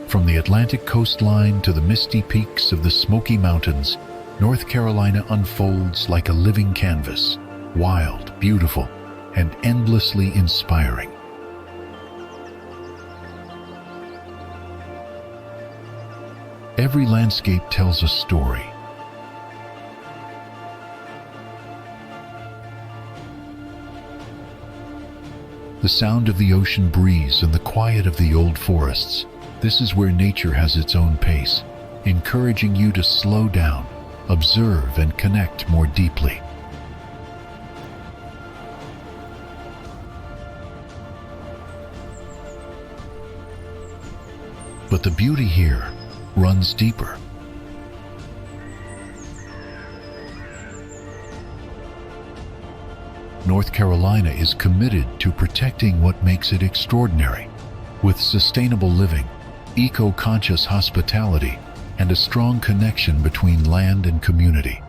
From the Atlantic coastline to the misty peaks of the Smoky Mountains, North Carolina unfolds like a living canvas, wild, beautiful, and endlessly inspiring. Every landscape tells a story. The sound of the ocean breeze and the quiet of the old forests. This is where nature has its own pace, encouraging you to slow down, observe, and connect more deeply. But the beauty here runs deeper. North Carolina is committed to protecting what makes it extraordinary, with sustainable living, eco-conscious hospitality, and a strong connection between land and community.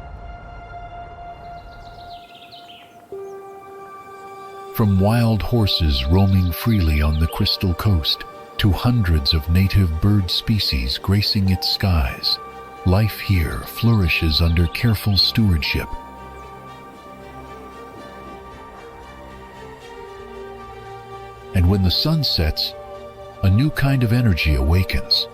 From wild horses roaming freely on the Crystal Coast to hundreds of native bird species gracing its skies, life here flourishes under careful stewardship. And when the sun sets, a new kind of energy awakens.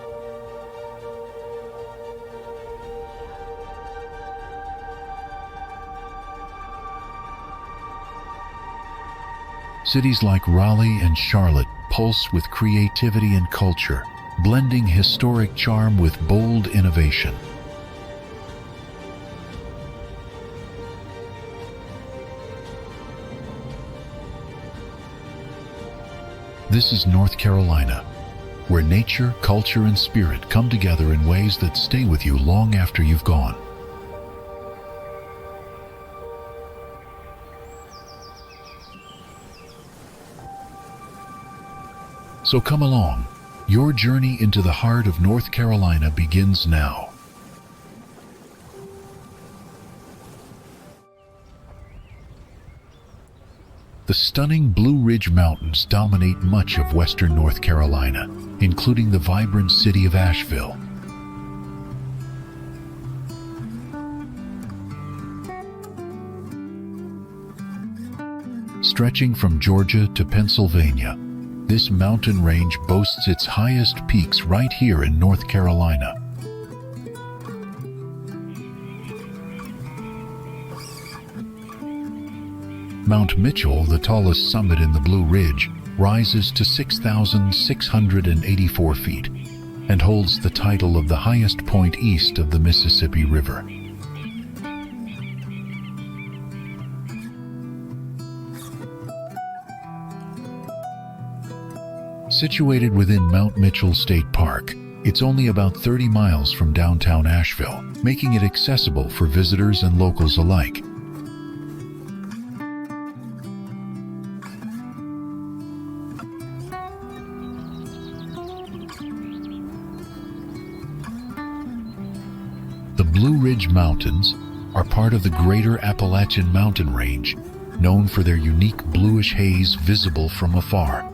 Cities like Raleigh and Charlotte pulse with creativity and culture, blending historic charm with bold innovation. This is North Carolina, where nature, culture, and spirit come together in ways that stay with you long after you've gone. So come along. Your journey into the heart of North Carolina begins now. The stunning Blue Ridge Mountains dominate much of western North Carolina, including the vibrant city of Asheville. Stretching from Georgia to Pennsylvania, this mountain range boasts its highest peaks right here in North Carolina. Mount Mitchell, the tallest summit in the Blue Ridge, rises to 6,684 feet and holds the title of the highest point east of the Mississippi River. Situated within Mount Mitchell State Park, it's only about 30 miles from downtown Asheville, making it accessible for visitors and locals alike. The Blue Ridge Mountains are part of the Greater Appalachian Mountain Range, known for their unique bluish haze visible from afar.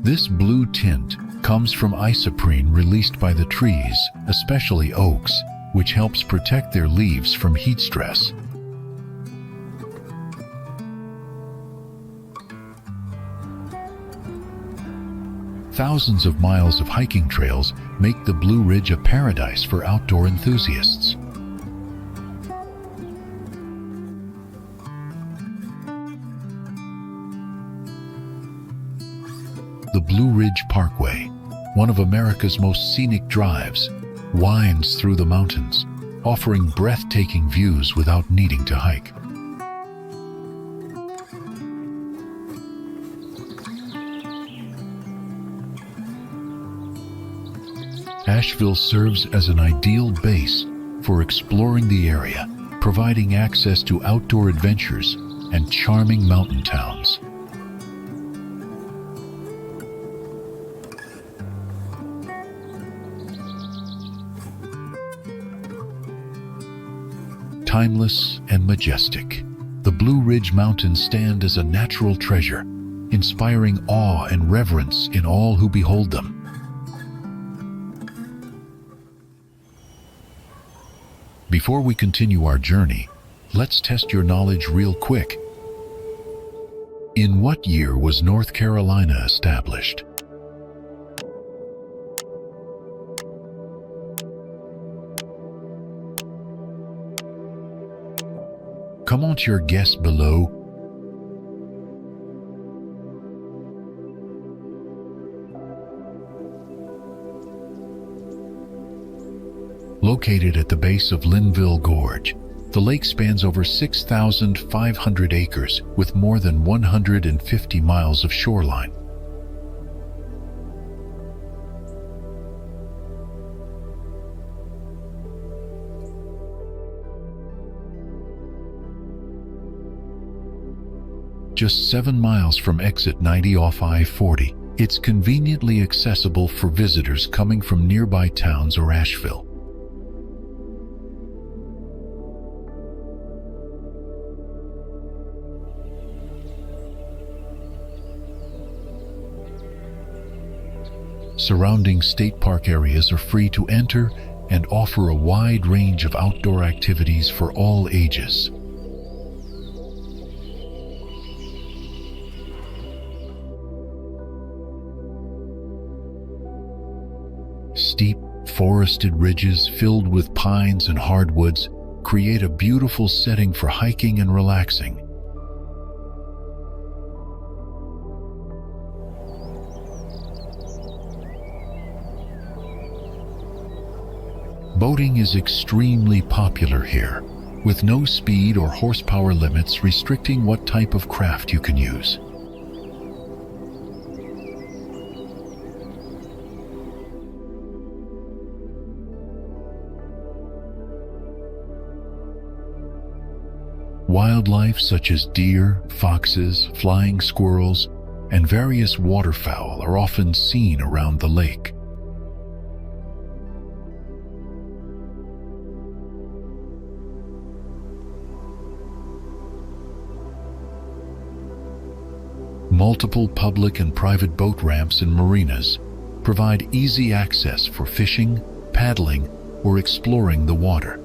This blue tint comes from isoprene released by the trees, especially oaks, which helps protect their leaves from heat stress. Thousands of miles of hiking trails make the Blue Ridge a paradise for outdoor enthusiasts. The Blue Ridge Parkway, one of America's most scenic drives, winds through the mountains, offering breathtaking views without needing to hike. Asheville serves as an ideal base for exploring the area, providing access to outdoor adventures and charming mountain towns. Timeless and majestic, the Blue Ridge Mountains stand as a natural treasure, inspiring awe and reverence in all who behold them. Before we continue our journey, let's test your knowledge real quick. In what year was North Carolina established? Comment your guess below. Located at the base of Linville Gorge, the lake spans over 6,500 acres with more than 150 miles of shoreline. Just 7 miles from exit 90 off I-40, it's conveniently accessible for visitors coming from nearby towns or Asheville. Surrounding state park areas are free to enter and offer a wide range of outdoor activities for all ages. Steep, forested ridges filled with pines and hardwoods create a beautiful setting for hiking and relaxing. Boating is extremely popular here, with no speed or horsepower limits restricting what type of craft you can use. Wildlife such as deer, foxes, flying squirrels, and various waterfowl are often seen around the lake. Multiple public and private boat ramps and marinas provide easy access for fishing, paddling, or exploring the water.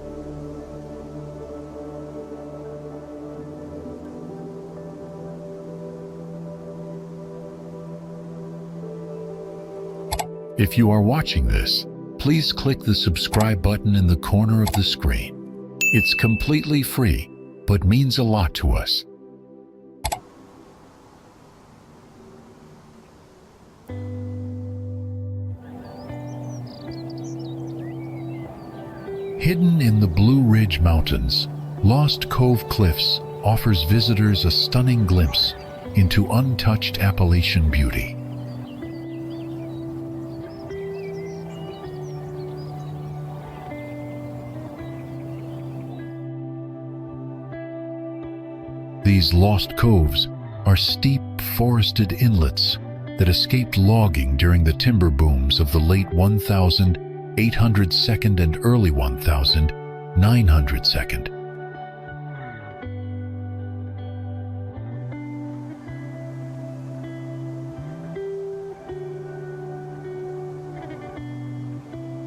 If you are watching this, please click the subscribe button in the corner of the screen. It's completely free, but means a lot to us. Hidden in the Blue Ridge Mountains, Lost Cove Cliffs offers visitors a stunning glimpse into untouched Appalachian beauty. These lost coves are steep, forested inlets that escaped logging during the timber booms of the late 1800s and early 1900s.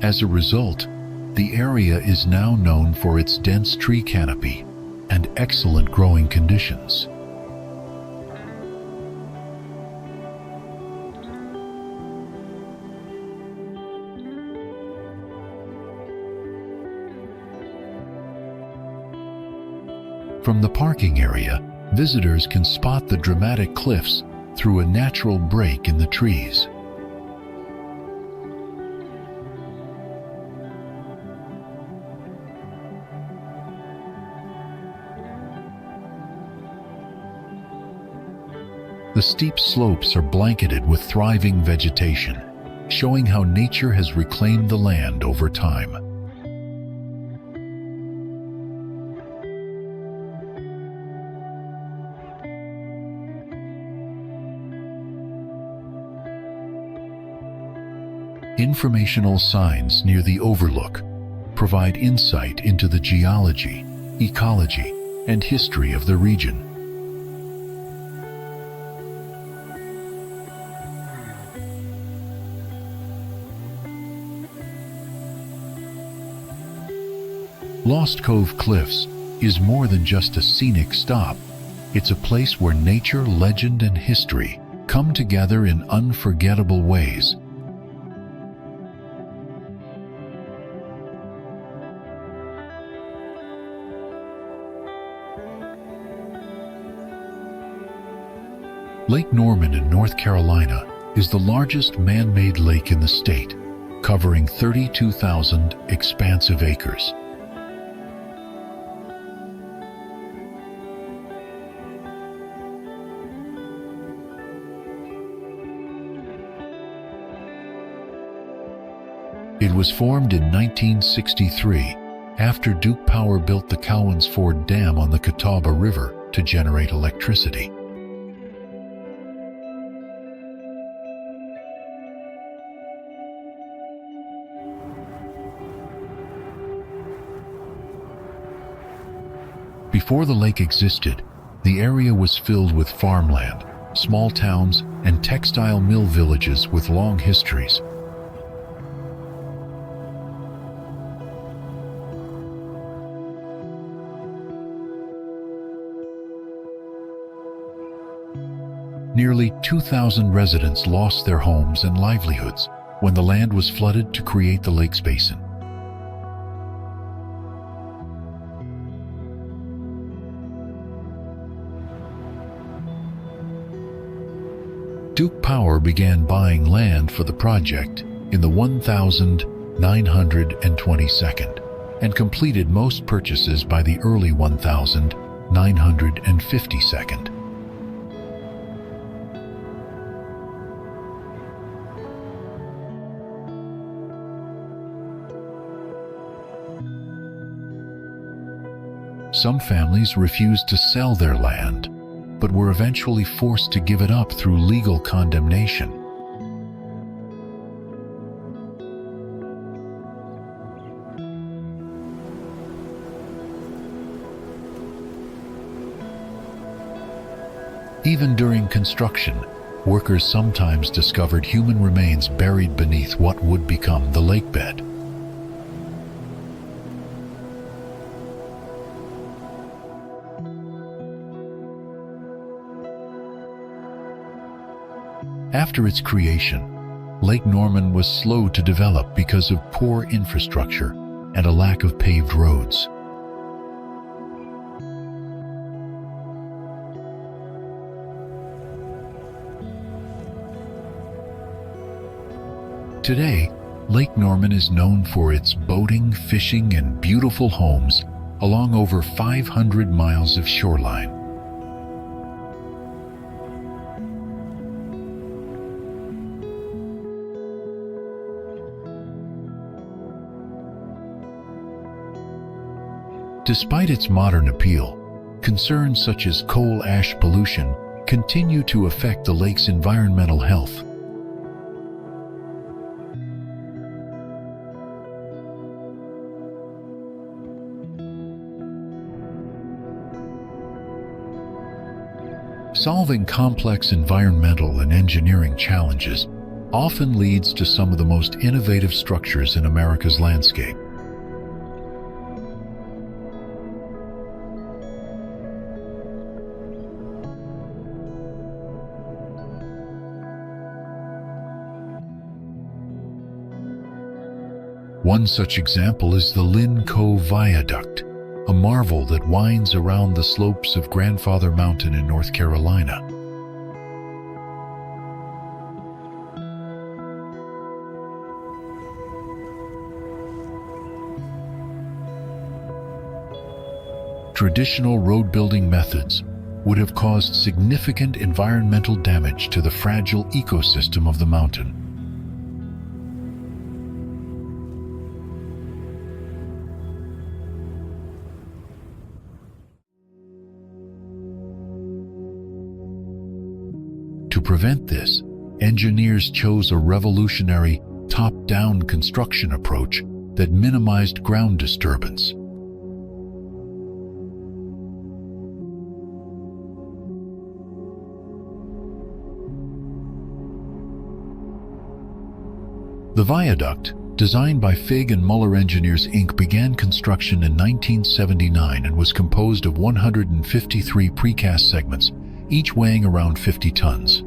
As a result, the area is now known for its dense tree canopy and excellent growing conditions. From the parking area, visitors can spot the dramatic cliffs through a natural break in the trees. The steep slopes are blanketed with thriving vegetation, showing how nature has reclaimed the land over time. Informational signs near the overlook provide insight into the geology ecology, and history of the region. Lost Cove Cliffs is more than just a scenic stop. It's a place where nature, legend, and history come together in unforgettable ways. Lake Norman in North Carolina is the largest man-made lake in the state, covering 32,000 expansive acres. It was formed in 1963 after Duke Power built the Cowans Ford Dam on the Catawba River to generate electricity. Before the lake existed, the area was filled with farmland, small towns, and textile mill villages with long histories. Nearly 2,000 residents lost their homes and livelihoods when the land was flooded to create the lake's basin. Duke Power began buying land for the project in the 1922nd and completed most purchases by the early 1952nd. Some families refused to sell their land, but were eventually forced to give it up through legal condemnation. Even during construction, workers sometimes discovered human remains buried beneath what would become the lake bed. After its creation, Lake Norman was slow to develop because of poor infrastructure and a lack of paved roads. Today, Lake Norman is known for its boating, fishing, and beautiful homes along over 500 miles of shoreline. Despite its modern appeal, concerns such as coal ash pollution continue to affect the lake's environmental health. Solving complex environmental and engineering challenges often leads to some of the most innovative structures in America's landscape. One such example is the Lynn Cove Viaduct, a marvel that winds around the slopes of Grandfather Mountain in North Carolina. Traditional road-building methods would have caused significant environmental damage to the fragile ecosystem of the mountain. To prevent this, engineers chose a revolutionary top-down construction approach that minimized ground disturbance. The viaduct, designed by Fig and Muller Engineers Inc., began construction in 1979 and was composed of 153 precast segments, each weighing around 50 tons.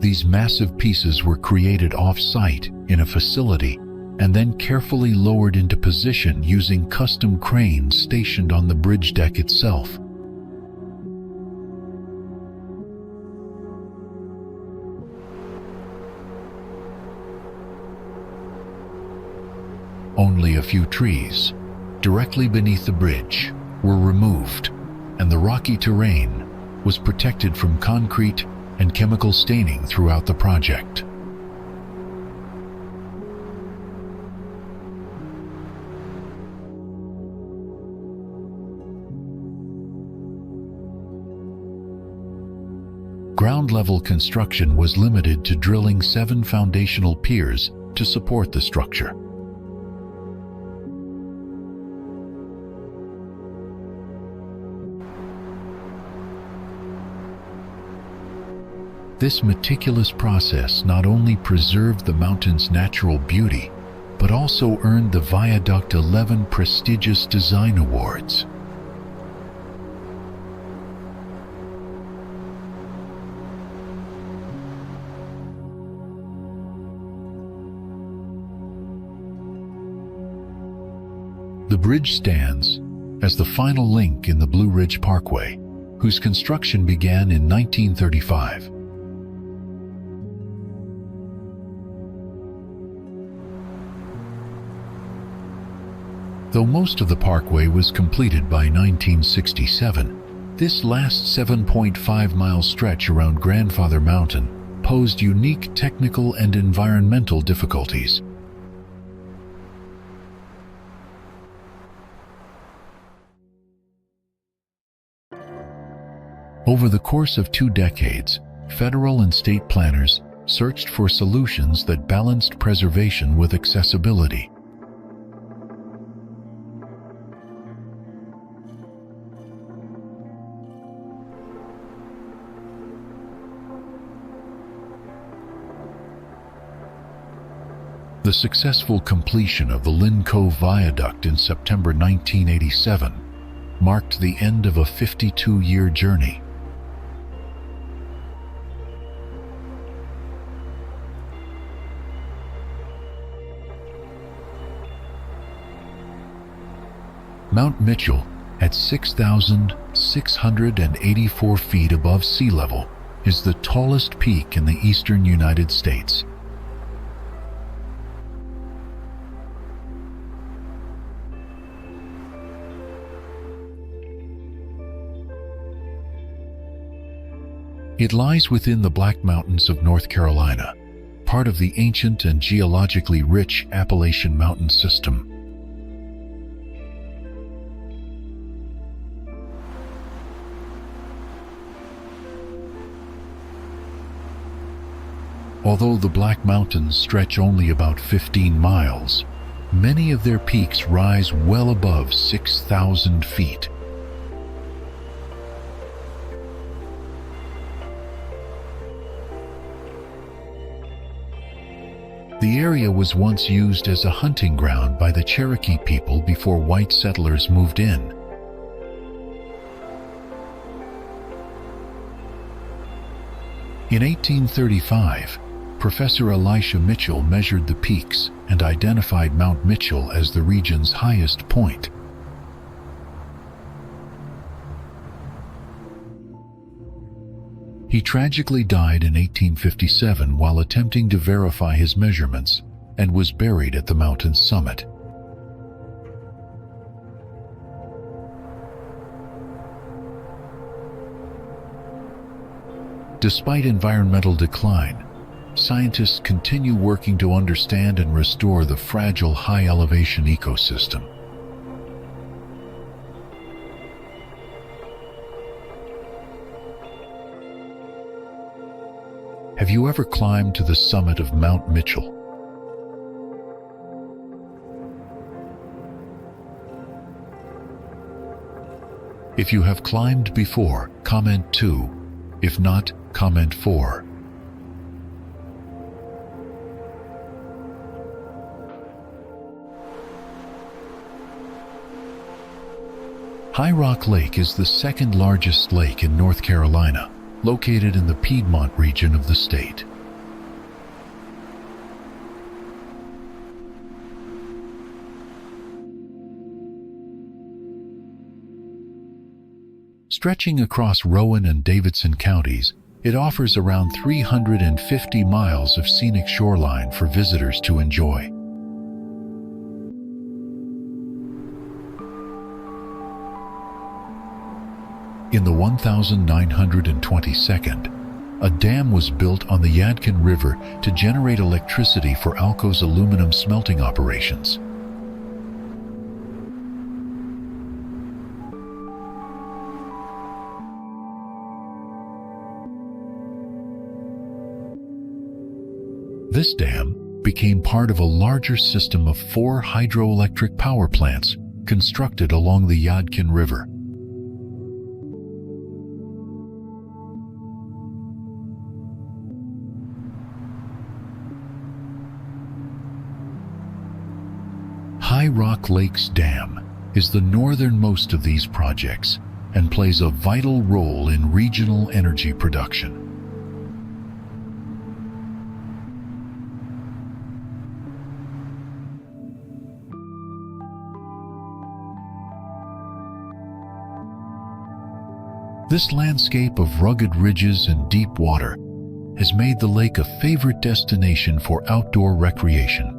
These massive pieces were created off-site in a facility and then carefully lowered into position using custom cranes stationed on the bridge deck itself. Only a few trees, directly beneath the bridge, were removed, and the rocky terrain was protected from concrete and chemical staining throughout the project. Ground-level construction was limited to drilling 7 foundational piers to support the structure. This meticulous process not only preserved the mountain's natural beauty, but also earned the viaduct 11 prestigious design awards. The bridge stands as the final link in the Blue Ridge Parkway, whose construction began in 1935. Though most of the parkway was completed by 1967, this last 7.5-mile stretch around Grandfather Mountain posed unique technical and environmental difficulties. Over the course of 2 decades, federal and state planners searched for solutions that balanced preservation with accessibility. The successful completion of the Lynn Cove Viaduct in September 1987 marked the end of a 52-year journey. Mount Mitchell, at 6,684 feet above sea level, is the tallest peak in the eastern United States. It lies within the Black Mountains of North Carolina, part of the ancient and geologically rich Appalachian Mountain System. Although the Black Mountains stretch only about 15 miles, many of their peaks rise well above 6,000 feet. The area was once used as a hunting ground by the Cherokee people before white settlers moved in. In 1835, Professor Elisha Mitchell measured the peaks and identified Mount Mitchell as the region's highest point. He tragically died in 1857 while attempting to verify his measurements and was buried at the mountain's summit. Despite environmental decline, scientists continue working to understand and restore the fragile high-elevation ecosystem. Have you ever climbed to the summit of Mount Mitchell? If you have climbed before, comment 2. If not, comment 4. High Rock Lake is the second largest lake in North Carolina, located in the Piedmont region of the state. Stretching across Rowan and Davidson counties, it offers around 350 miles of scenic shoreline for visitors to enjoy. In the 1922nd, a dam was built on the Yadkin River to generate electricity for Alco's aluminum smelting operations. This dam became part of a larger system of 4 hydroelectric power plants constructed along the Yadkin River. High Rock Lakes Dam is the northernmost of these projects and plays a vital role in regional energy production. This landscape of rugged ridges and deep water has made the lake a favorite destination for outdoor recreation.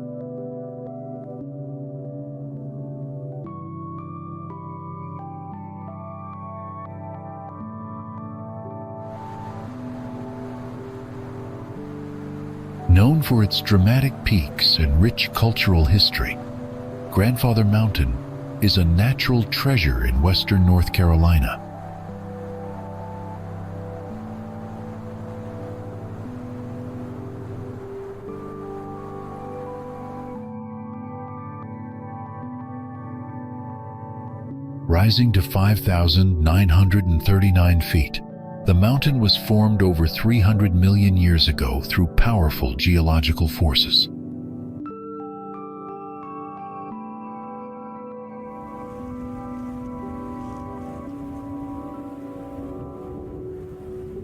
Known for its dramatic peaks and rich cultural history, Grandfather Mountain is a natural treasure in western North Carolina. Rising to 5,939 feet, the mountain was formed over 300 million years ago through powerful geological forces.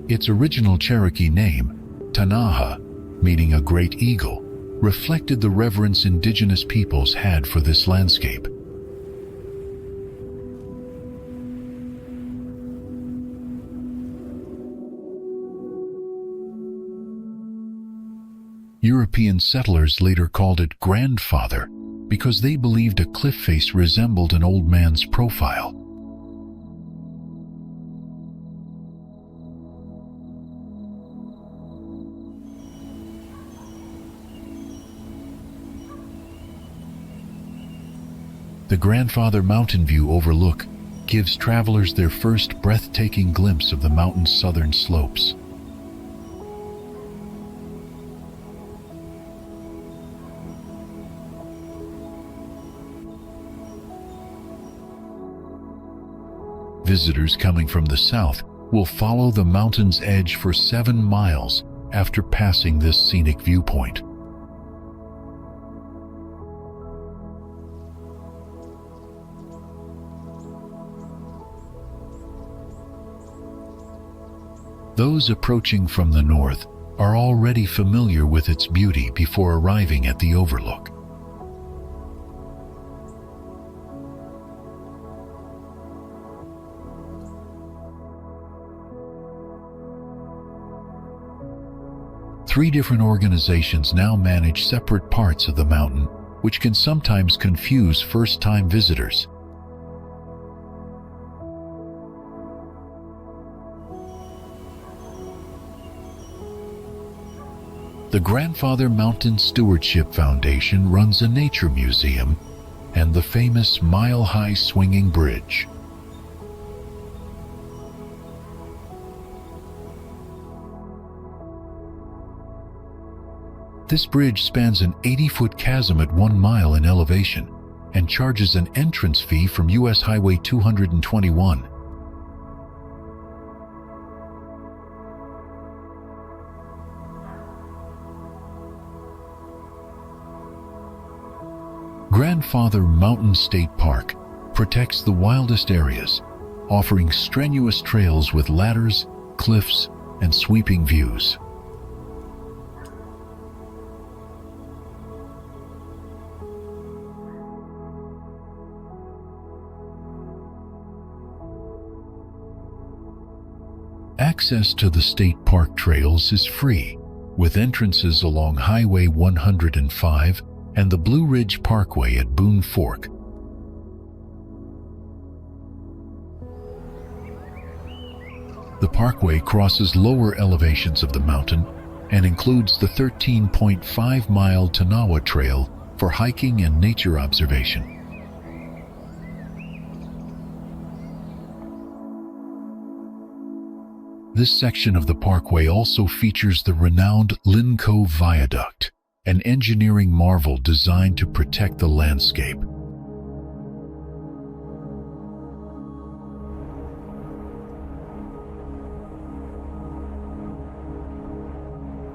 Its original Cherokee name, Tanaha, meaning a great eagle, reflected the reverence indigenous peoples had for this landscape. European settlers later called it Grandfather because they believed a cliff face resembled an old man's profile. The Grandfather Mountain View overlook gives travelers their first breathtaking glimpse of the mountain's southern slopes. Visitors coming from the south will follow the mountain's edge for 7 miles after passing this scenic viewpoint. Those approaching from the north are already familiar with its beauty before arriving at the overlook. Three different organizations now manage separate parts of the mountain, which can sometimes confuse first-time visitors. The Grandfather Mountain Stewardship Foundation runs a nature museum and the famous mile-high swinging bridge. This bridge spans an 80-foot chasm at 1 mile in elevation and charges an entrance fee from U.S. Highway 221, Grandfather Mountain State Park protects the wildest areas, offering strenuous trails with ladders, cliffs, and sweeping views. Access to the state park trails is free, with entrances along Highway 105 and the Blue Ridge Parkway at Boone Fork. The parkway crosses lower elevations of the mountain and includes the 13.5-mile Tanawa Trail for hiking and nature observation. This section of the parkway also features the renowned Lynco Viaduct, an engineering marvel designed to protect the landscape.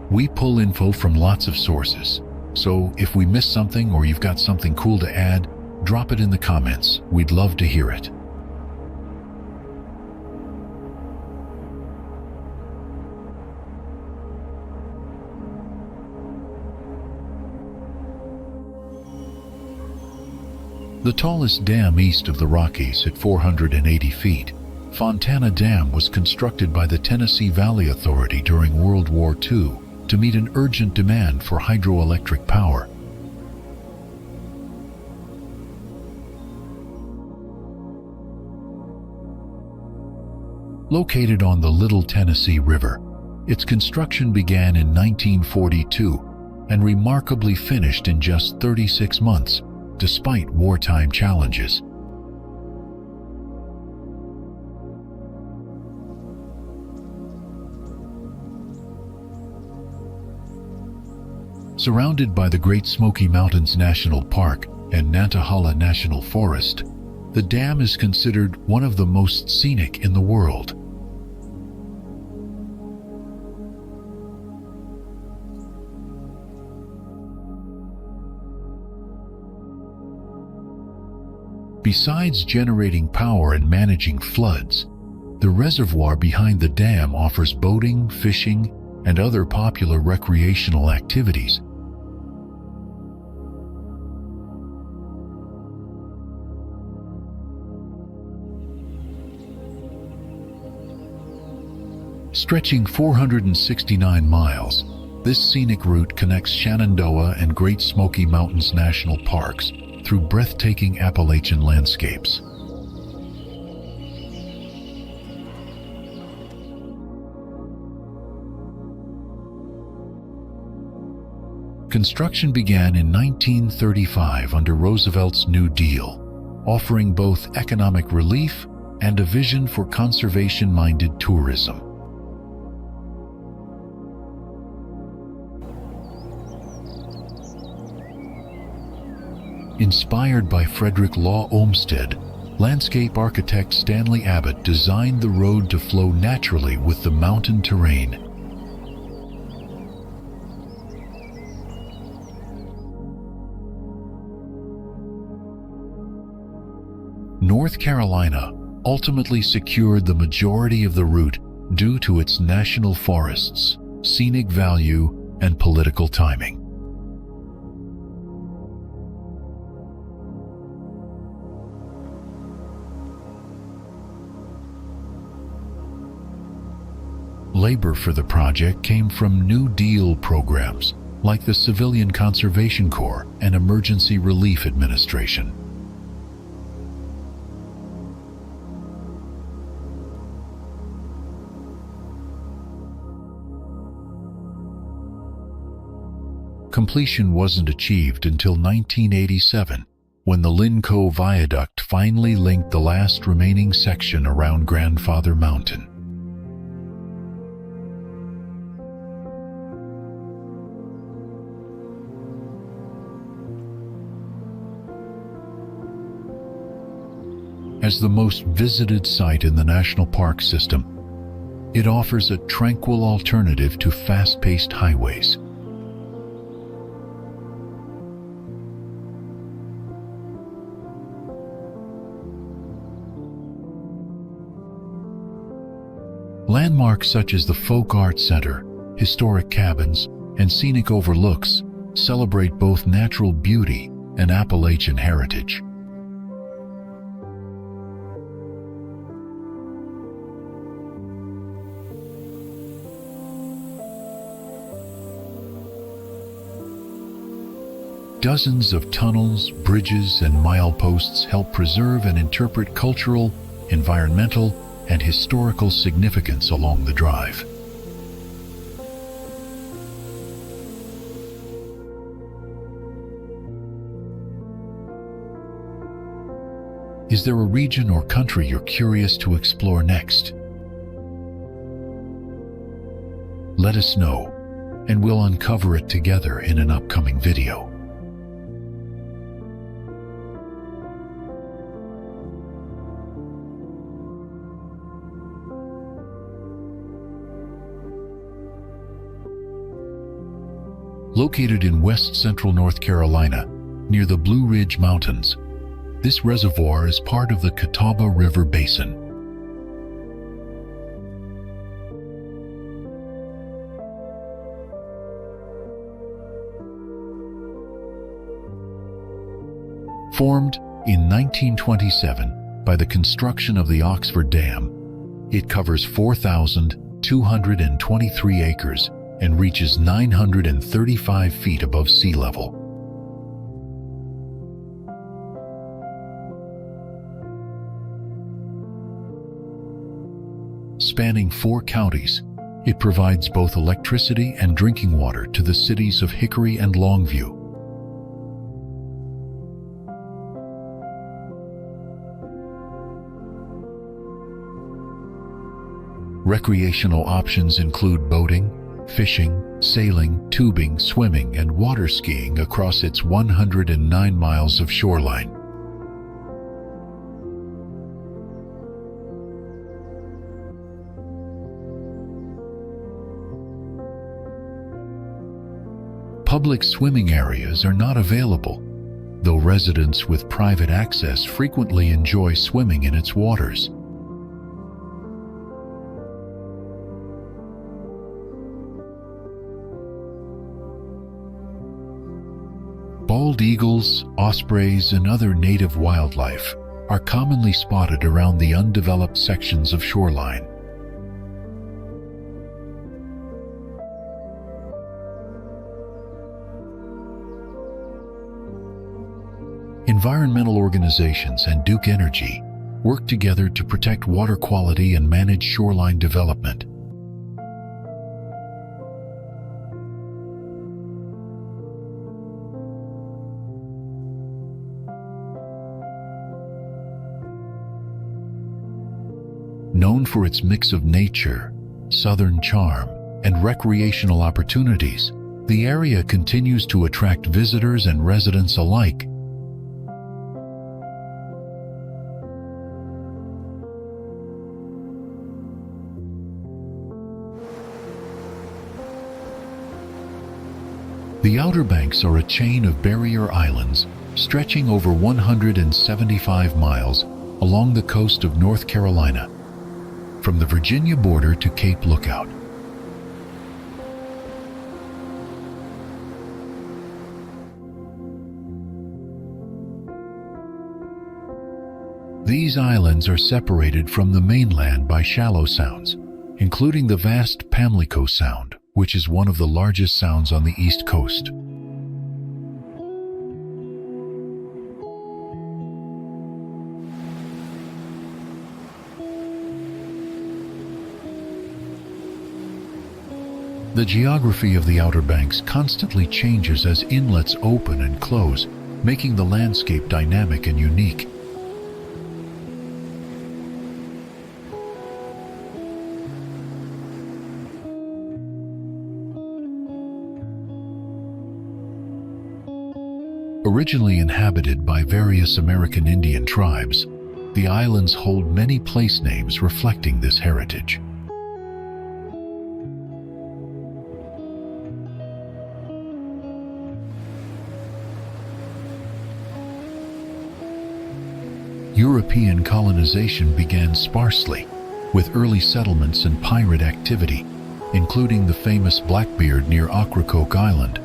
We pull info from lots of sources, so if we miss something or you've got something cool to add, drop it in the comments. We'd love to hear it. The tallest dam east of the Rockies at 480 feet, Fontana Dam, was constructed by the Tennessee Valley Authority during World War II to meet an urgent demand for hydroelectric power. Located on the Little Tennessee River, its construction began in 1942 and remarkably finished in just 36 months, despite wartime challenges. Surrounded by the Great Smoky Mountains National Park and Nantahala National Forest, the dam is considered one of the most scenic in the world. Besides generating power and managing floods, the reservoir behind the dam offers boating, fishing, and other popular recreational activities. Stretching 469 miles, this scenic route connects Shenandoah and Great Smoky Mountains National Parks through breathtaking Appalachian landscapes. Construction began in 1935 under Roosevelt's New Deal, offering both economic relief and a vision for conservation-minded tourism. Inspired by Frederick Law Olmsted, landscape architect Stanley Abbott designed the road to flow naturally with the mountain terrain. North Carolina ultimately secured the majority of the route due to its national forests, scenic value, and political timing. Labor for the project came from New Deal programs like the Civilian Conservation Corps and Emergency Relief Administration. Completion wasn't achieved until 1987, when the Lynco Viaduct finally linked the last remaining section around Grandfather Mountain. As the most visited site in the national park system, it offers a tranquil alternative to fast-paced highways. Landmarks such as the Folk Art Center, historic cabins, and scenic overlooks celebrate both natural beauty and Appalachian heritage. Dozens of tunnels, bridges, and mileposts help preserve and interpret cultural, environmental, and historical significance along the drive. Is there a region or country you're curious to explore next? Let us know, and we'll uncover it together in an upcoming video. Located in west-central North Carolina, near the Blue Ridge Mountains, this reservoir is part of the Catawba River Basin. Formed in 1927 by the construction of the Oxford Dam, it covers 4,223 acres and reaches 935 feet above sea level. Spanning 4 counties, it provides both electricity and drinking water to the cities of Hickory and Longview. Recreational options include boating, fishing, sailing, tubing, swimming, and water skiing across its 109 miles of shoreline. Public swimming areas are not available, though residents with private access frequently enjoy swimming in its waters. Bald eagles, ospreys, and other native wildlife are commonly spotted around the undeveloped sections of shoreline. Environmental organizations and Duke Energy work together to protect water quality and manage shoreline development. Known for its mix of nature, southern charm, and recreational opportunities, the area continues to attract visitors and residents alike. The Outer Banks are a chain of barrier islands stretching over 175 miles along the coast of North Carolina, from the Virginia border to Cape Lookout. These islands are separated from the mainland by shallow sounds, including the vast Pamlico Sound, which is one of the largest sounds on the East Coast. The geography of the Outer Banks constantly changes as inlets open and close, making the landscape dynamic and unique. Originally inhabited by various American Indian tribes, the islands hold many place names reflecting this heritage. European colonization began sparsely, with early settlements and pirate activity, including the famous Blackbeard near Ocracoke Island.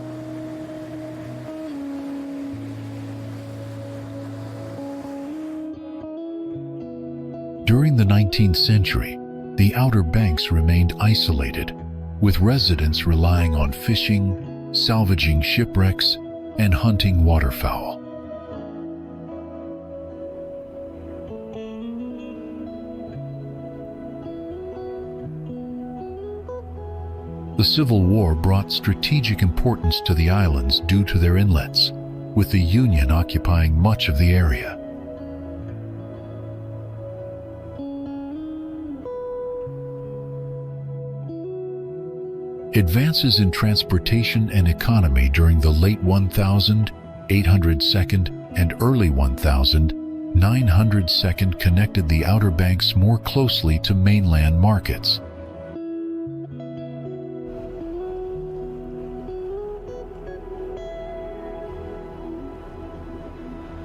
During the 19th century, the Outer Banks remained isolated, with residents relying on fishing, salvaging shipwrecks, and hunting waterfowl. The Civil War brought strategic importance to the islands due to their inlets, with the Union occupying much of the area. Advances in transportation and economy during the late 1800s and early 1900s connected the Outer Banks more closely to mainland markets.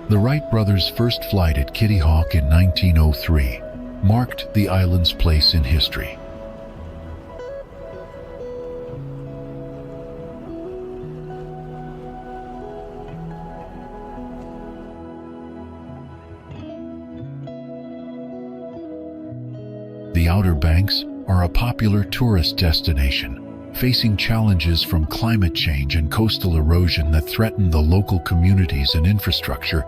The Wright brothers' first flight at Kitty Hawk in 1903 marked the island's place in history. The Outer Banks are a popular tourist destination, facing challenges from climate change and coastal erosion that threaten the local communities and infrastructure.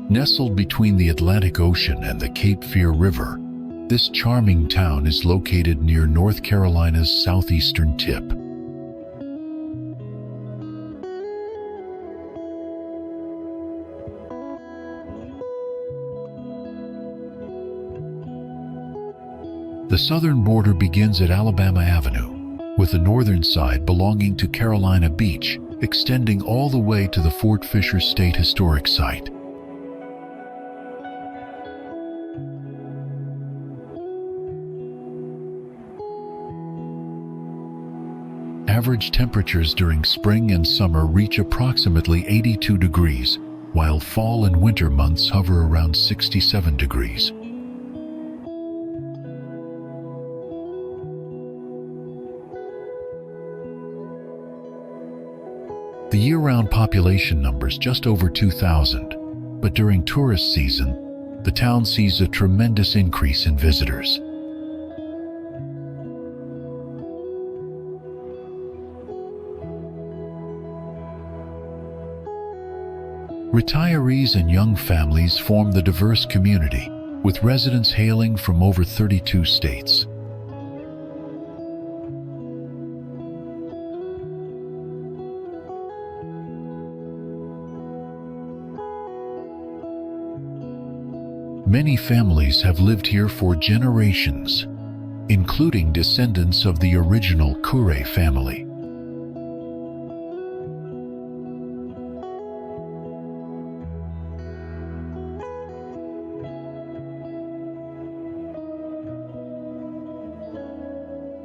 Nestled between the Atlantic Ocean and the Cape Fear River, this charming town is located near North Carolina's southeastern tip. The southern border begins at Alabama Avenue, with the northern side belonging to Carolina Beach, extending all the way to the Fort Fisher State Historic Site. Average temperatures during spring and summer reach approximately 82 degrees, while fall and winter months hover around 67 degrees. The year-round population numbers just over 2,000, but during tourist season, the town sees a tremendous increase in visitors. Retirees and young families form the diverse community, with residents hailing from over 32 states. Many families have lived here for generations, including descendants of the original Kure family.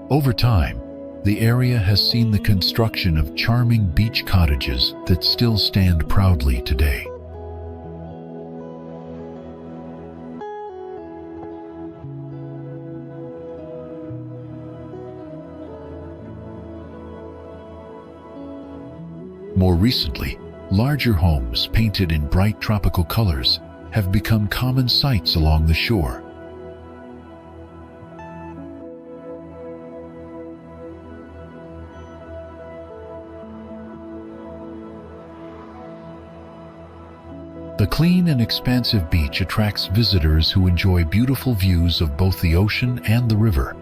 Over time, the area has seen the construction of charming beach cottages that still stand proudly today. More recently, larger homes painted in bright tropical colors have become common sights along the shore. The clean and expansive beach attracts visitors who enjoy beautiful views of both the ocean and the river.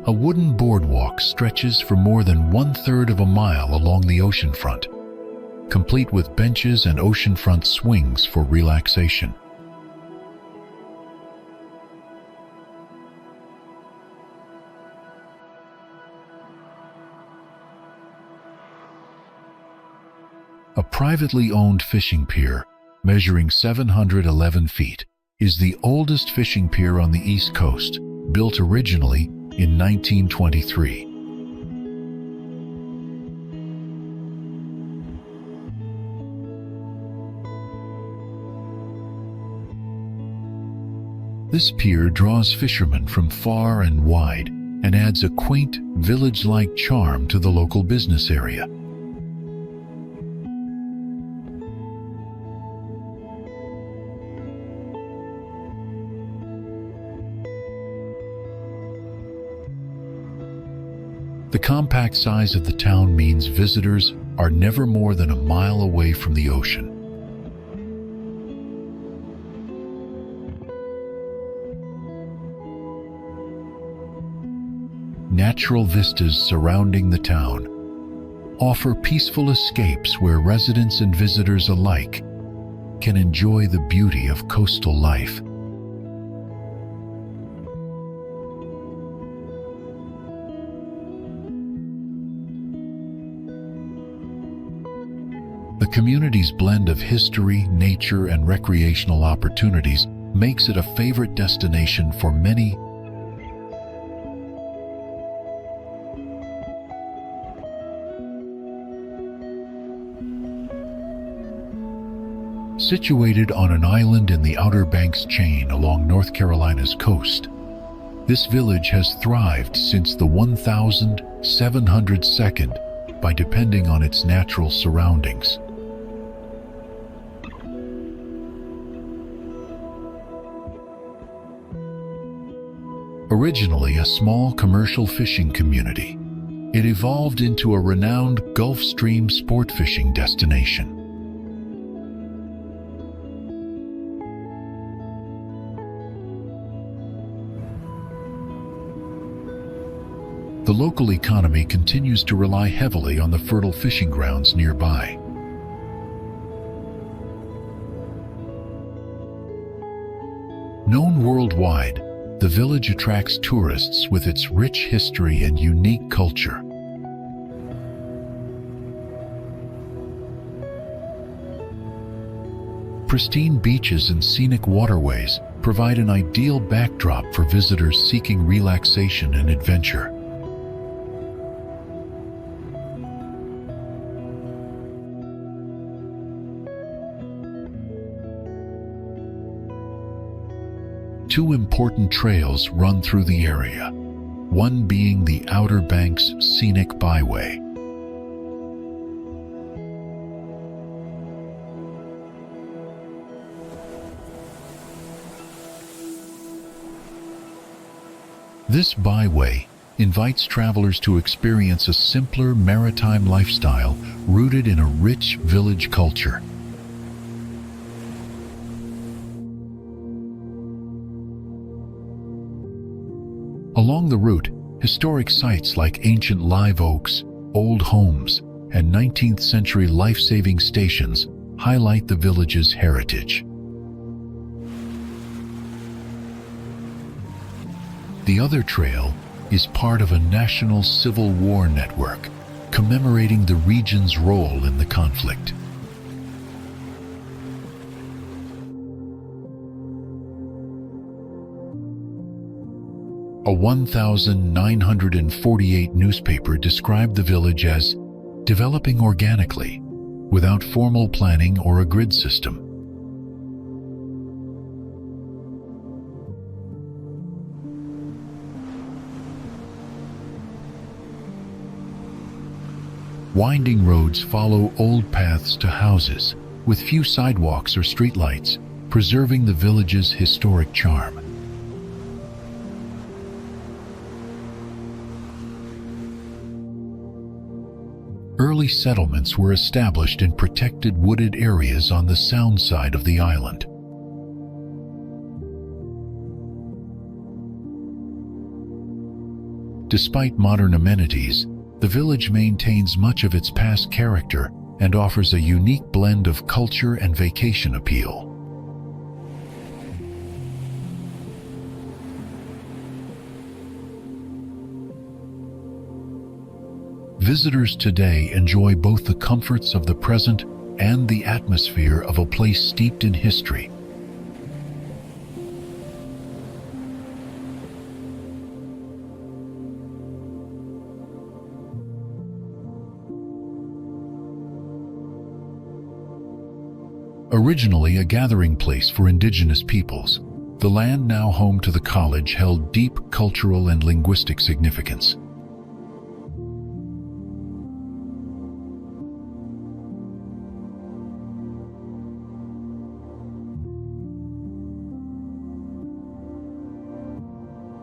A wooden boardwalk stretches for more than 1/3 of a mile along the oceanfront, complete with benches and oceanfront swings for relaxation. A privately owned fishing pier, measuring 711 feet, is the oldest fishing pier on the East Coast, built originally in 1923. This pier draws fishermen from far and wide and adds a quaint, village-like charm to the local business area. The compact size of the town means visitors are never more than a mile away from the ocean. Natural vistas surrounding the town offer peaceful escapes where residents and visitors alike can enjoy the beauty of coastal life. The community's blend of history, nature, and recreational opportunities makes it a favorite destination for many. Situated on an island in the Outer Banks chain along North Carolina's coast, this village has thrived since the 1702 by depending on its natural surroundings. Originally a small commercial fishing community, it evolved into a renowned Gulf Stream sport fishing destination. The local economy continues to rely heavily on the fertile fishing grounds nearby. Known worldwide, the village attracts tourists with its rich history and unique culture. Pristine beaches and scenic waterways provide an ideal backdrop for visitors seeking relaxation and adventure. Two important trails run through the area, one being the Outer Banks Scenic Byway. This byway invites travelers to experience a simpler maritime lifestyle rooted in a rich village culture. Along the route, historic sites like ancient live oaks, old homes, and 19th century life-saving stations highlight the village's heritage. The other trail is part of a national Civil War network commemorating the region's role in the conflict. A 1948 newspaper described the village as developing organically, without formal planning or a grid system. Winding roads follow old paths to houses, with few sidewalks or streetlights, preserving the village's historic charm. Early settlements were established in protected wooded areas on the sound side of the island. Despite modern amenities, the village maintains much of its past character and offers a unique blend of culture and vacation appeal. Visitors today enjoy both the comforts of the present and the atmosphere of a place steeped in history. Originally a gathering place for indigenous peoples, the land now home to the college held deep cultural and linguistic significance.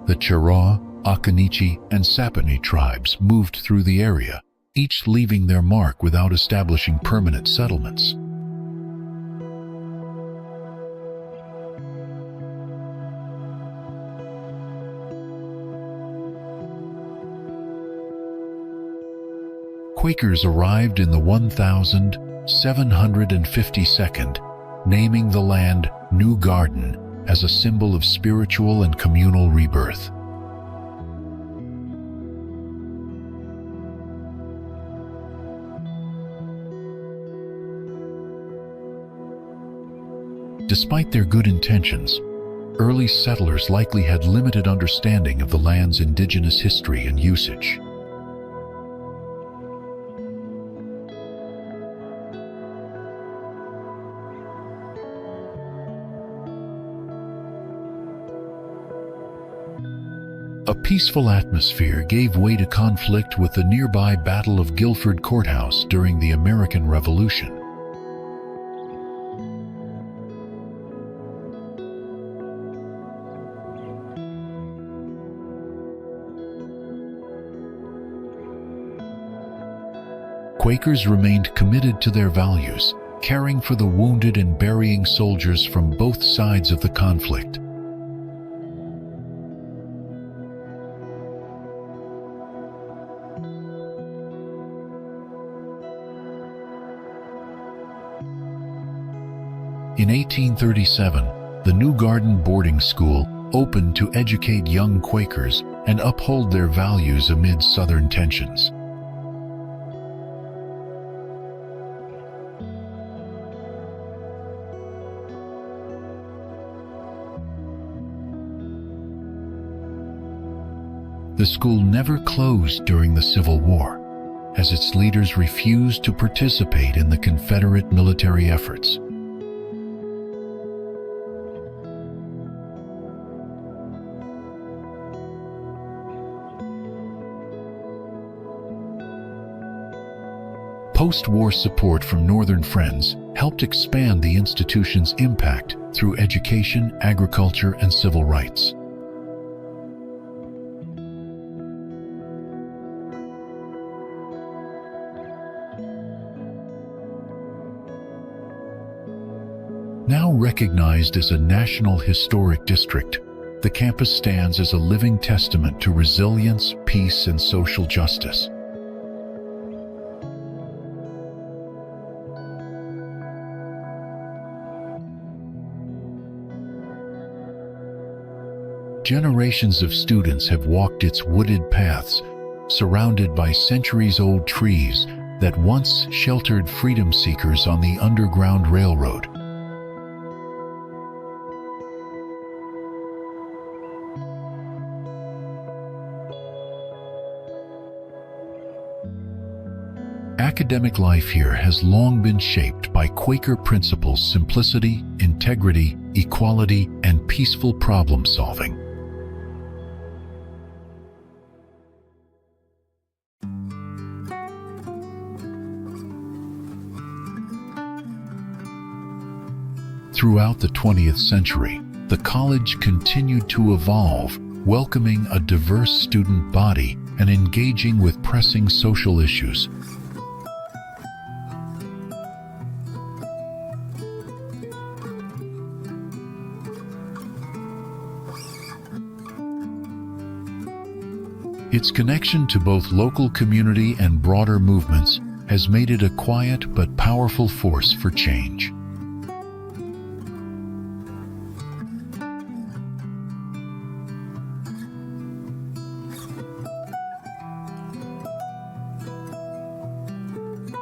The Cheraw, Occaneechi, and Saponi tribes moved through the area, each leaving their mark without establishing permanent settlements. Quakers arrived in the 1752, naming the land New Garden as a symbol of spiritual and communal rebirth. Despite their good intentions, early settlers likely had limited understanding of the land's indigenous history and usage. A peaceful atmosphere gave way to conflict with the nearby Battle of Guilford Courthouse during the American Revolution. Quakers remained committed to their values, caring for the wounded and burying soldiers from both sides of the conflict. In 1837, the New Garden boarding school opened to educate young Quakers and uphold their values amid Southern tensions. The school never closed during the Civil War, as its leaders refused to participate in the Confederate military efforts. Post-war support from Northern friends helped expand the institution's impact through education, agriculture, and civil rights. Now recognized as a National Historic District, the campus stands as a living testament to resilience, peace, and social justice. Generations of students have walked its wooded paths, surrounded by centuries-old trees that once sheltered freedom seekers on the Underground Railroad. Academic life here has long been shaped by Quaker principles: simplicity, integrity, equality, and peaceful problem-solving. Throughout the 20th century, the college continued to evolve, welcoming a diverse student body and engaging with pressing social issues. Its connection to both local community and broader movements has made it a quiet but powerful force for change.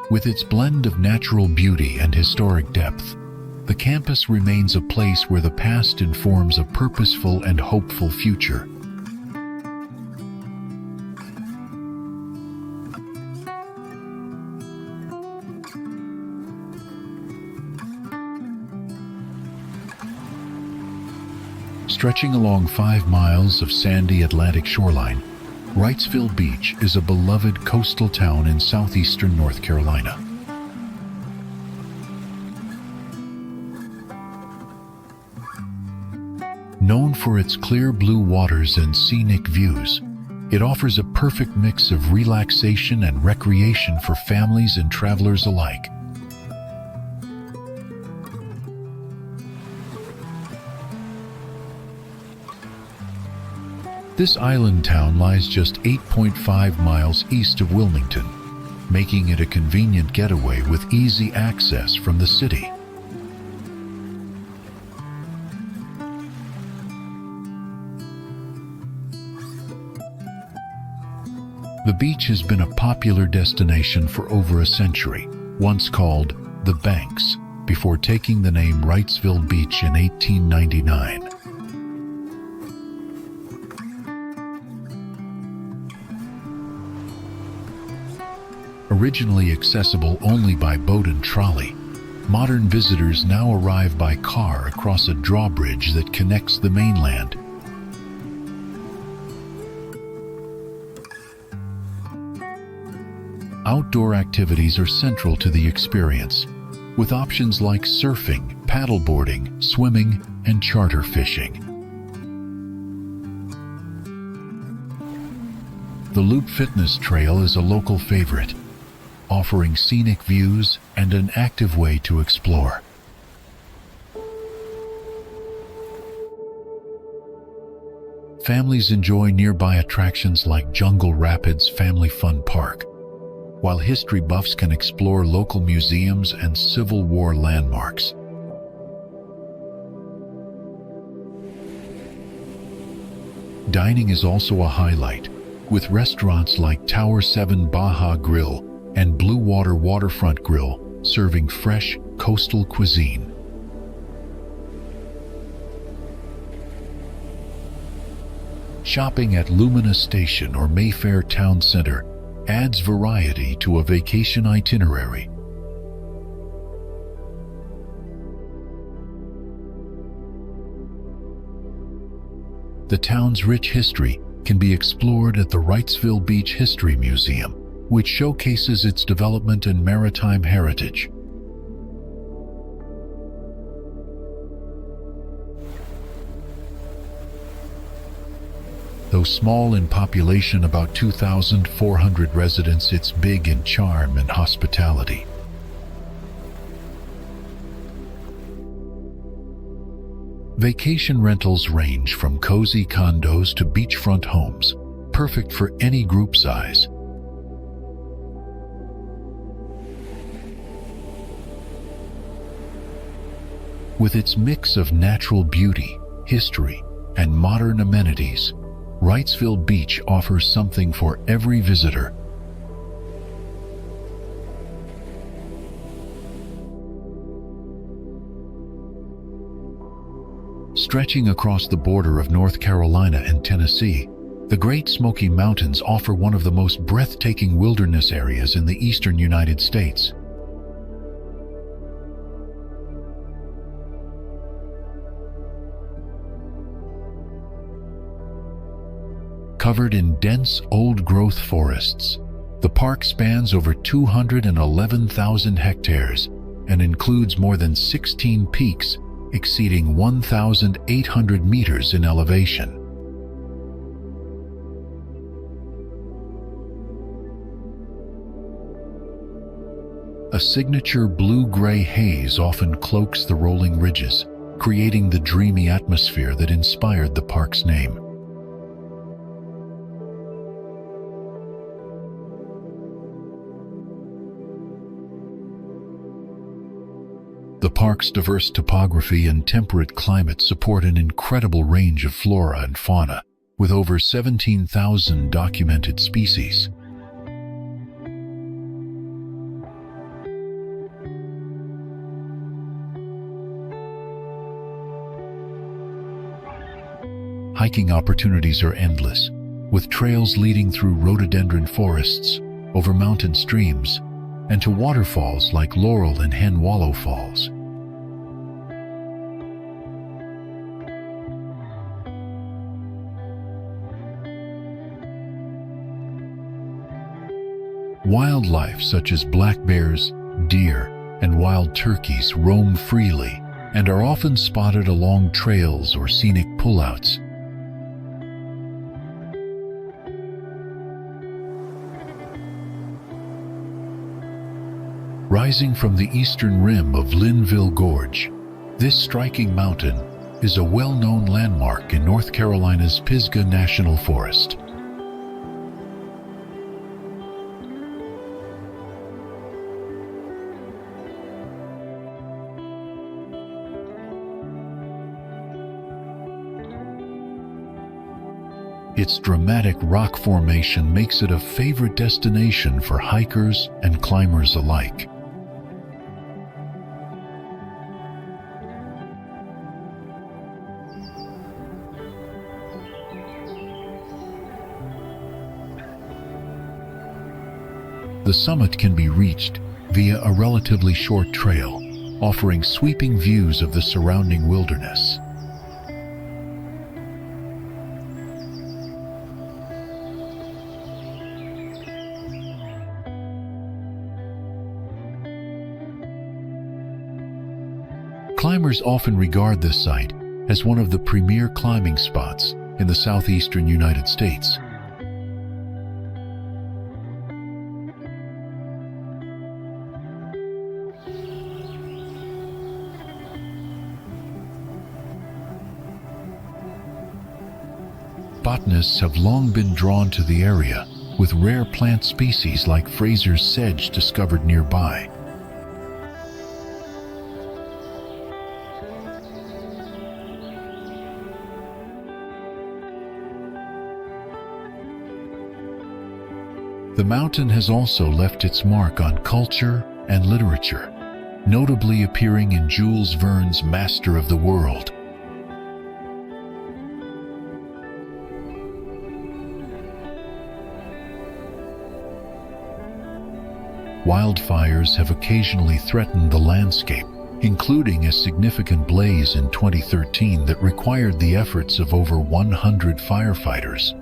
With its blend of natural beauty and historic depth, the campus remains a place where the past informs a purposeful and hopeful future. Stretching along 5 miles of sandy Atlantic shoreline, Wrightsville Beach is a beloved coastal town in southeastern North Carolina. Known for its clear blue waters and scenic views, it offers a perfect mix of relaxation and recreation for families and travelers alike. This island town lies just 8.5 miles east of Wilmington, making it a convenient getaway with easy access from the city. The beach has been a popular destination for over a century, once called the Banks, before taking the name Wrightsville Beach in 1899. Originally accessible only by boat and trolley, modern visitors now arrive by car across a drawbridge that connects the mainland. Outdoor activities are central to the experience, with options like surfing, paddleboarding, swimming, and charter fishing. The Loop Fitness Trail is a local favorite, offering scenic views and an active way to explore. Families enjoy nearby attractions like Jungle Rapids Family Fun Park, while history buffs can explore local museums and Civil War landmarks. Dining is also a highlight, with restaurants like Tower 7 Baja Grill and Blue Water Waterfront Grill serving fresh coastal cuisine. Shopping at Lumina Station or Mayfair Town Center adds variety to a vacation itinerary. The town's rich history can be explored at the Wrightsville Beach History Museum, which showcases its development and maritime heritage. Though small in population, about 2,400 residents, it's big in charm and hospitality. Vacation rentals range from cozy condos to beachfront homes, perfect for any group size. With its mix of natural beauty, history, and modern amenities, Wrightsville Beach offers something for every visitor. Stretching across the border of North Carolina and Tennessee, the Great Smoky Mountains offer one of the most breathtaking wilderness areas in the eastern United States. Covered in dense, old-growth forests, the park spans over 211,000 hectares and includes more than 16 peaks exceeding 1,800 meters in elevation. A signature blue-gray haze often cloaks the rolling ridges, creating the dreamy atmosphere that inspired the park's name. The park's diverse topography and temperate climate support an incredible range of flora and fauna, with over 17,000 documented species. hiking opportunities are endless, with trails leading through rhododendron forests, over mountain streams, and to waterfalls like Laurel and Hen Wallow Falls. Wildlife such as black bears, deer, and wild turkeys roam freely and are often spotted along trails or scenic pullouts. Rising from the eastern rim of Linville Gorge, this striking mountain is a well-known landmark in North Carolina's Pisgah National Forest. Its dramatic rock formation makes it a favorite destination for hikers and climbers alike. The summit can be reached via a relatively short trail, offering sweeping views of the surrounding wilderness. Climbers often regard this site as one of the premier climbing spots in the southeastern United States. Botanists have long been drawn to the area, with rare plant species like Fraser's sedge discovered nearby. The mountain has also left its mark on culture and literature, notably appearing in Jules Verne's Master of the World. Wildfires have occasionally threatened the landscape, including a significant blaze in 2013 that required the efforts of over 100 firefighters.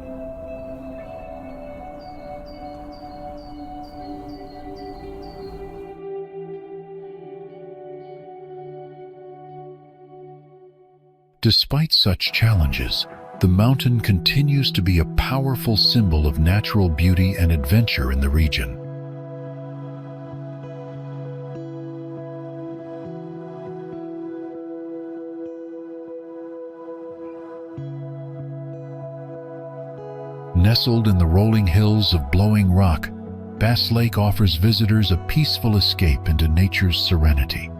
Despite such challenges, the mountain continues to be a powerful symbol of natural beauty and adventure in the region. Nestled in the rolling hills of Blowing Rock, Bass Lake offers visitors a peaceful escape into nature's serenity.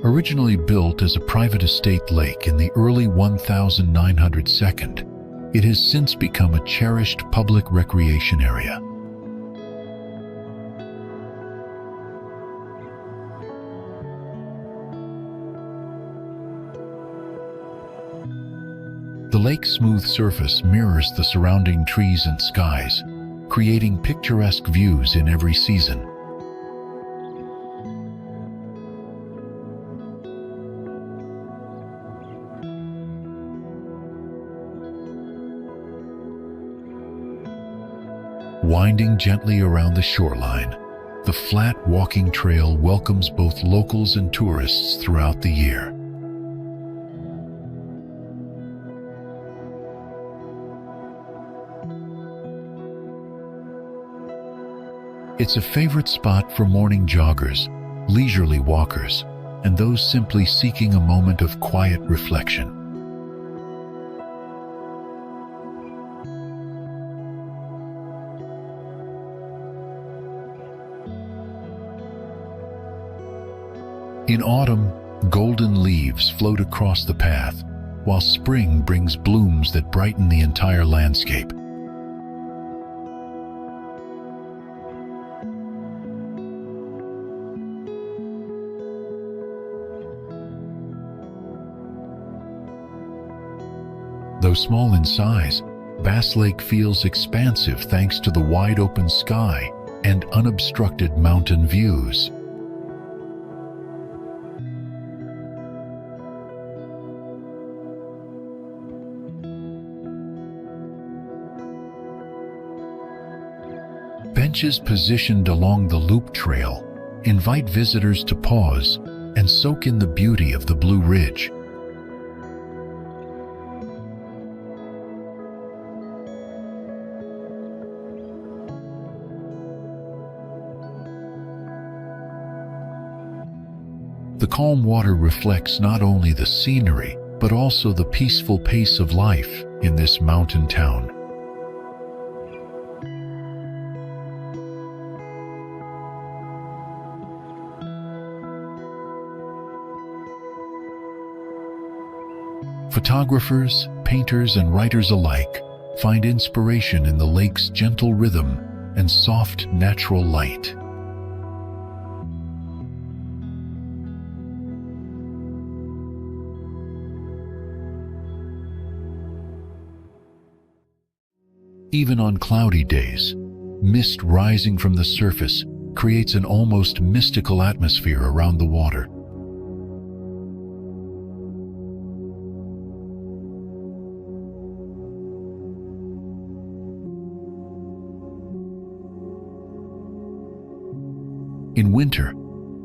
Originally built as a private estate lake in the early 1902, it has since become a cherished public recreation area. The lake's smooth surface mirrors the surrounding trees and skies, creating picturesque views in every season. Winding gently around the shoreline, the flat walking trail welcomes both locals and tourists throughout the year. It's a favorite spot for morning joggers, leisurely walkers, and those simply seeking a moment of quiet reflection. In autumn, golden leaves float across the path, while spring brings blooms that brighten the entire landscape. small in size, Bass Lake feels expansive thanks to the wide open sky and unobstructed mountain views. Benches positioned along the loop trail invite visitors to pause and soak in the beauty of the Blue Ridge. The calm water reflects not only the scenery, but also the peaceful pace of life in this mountain town. Photographers, painters, and writers alike find inspiration in the lake's gentle rhythm and soft, natural light. Even on cloudy days, mist rising from the surface creates an almost mystical atmosphere around the water. In winter,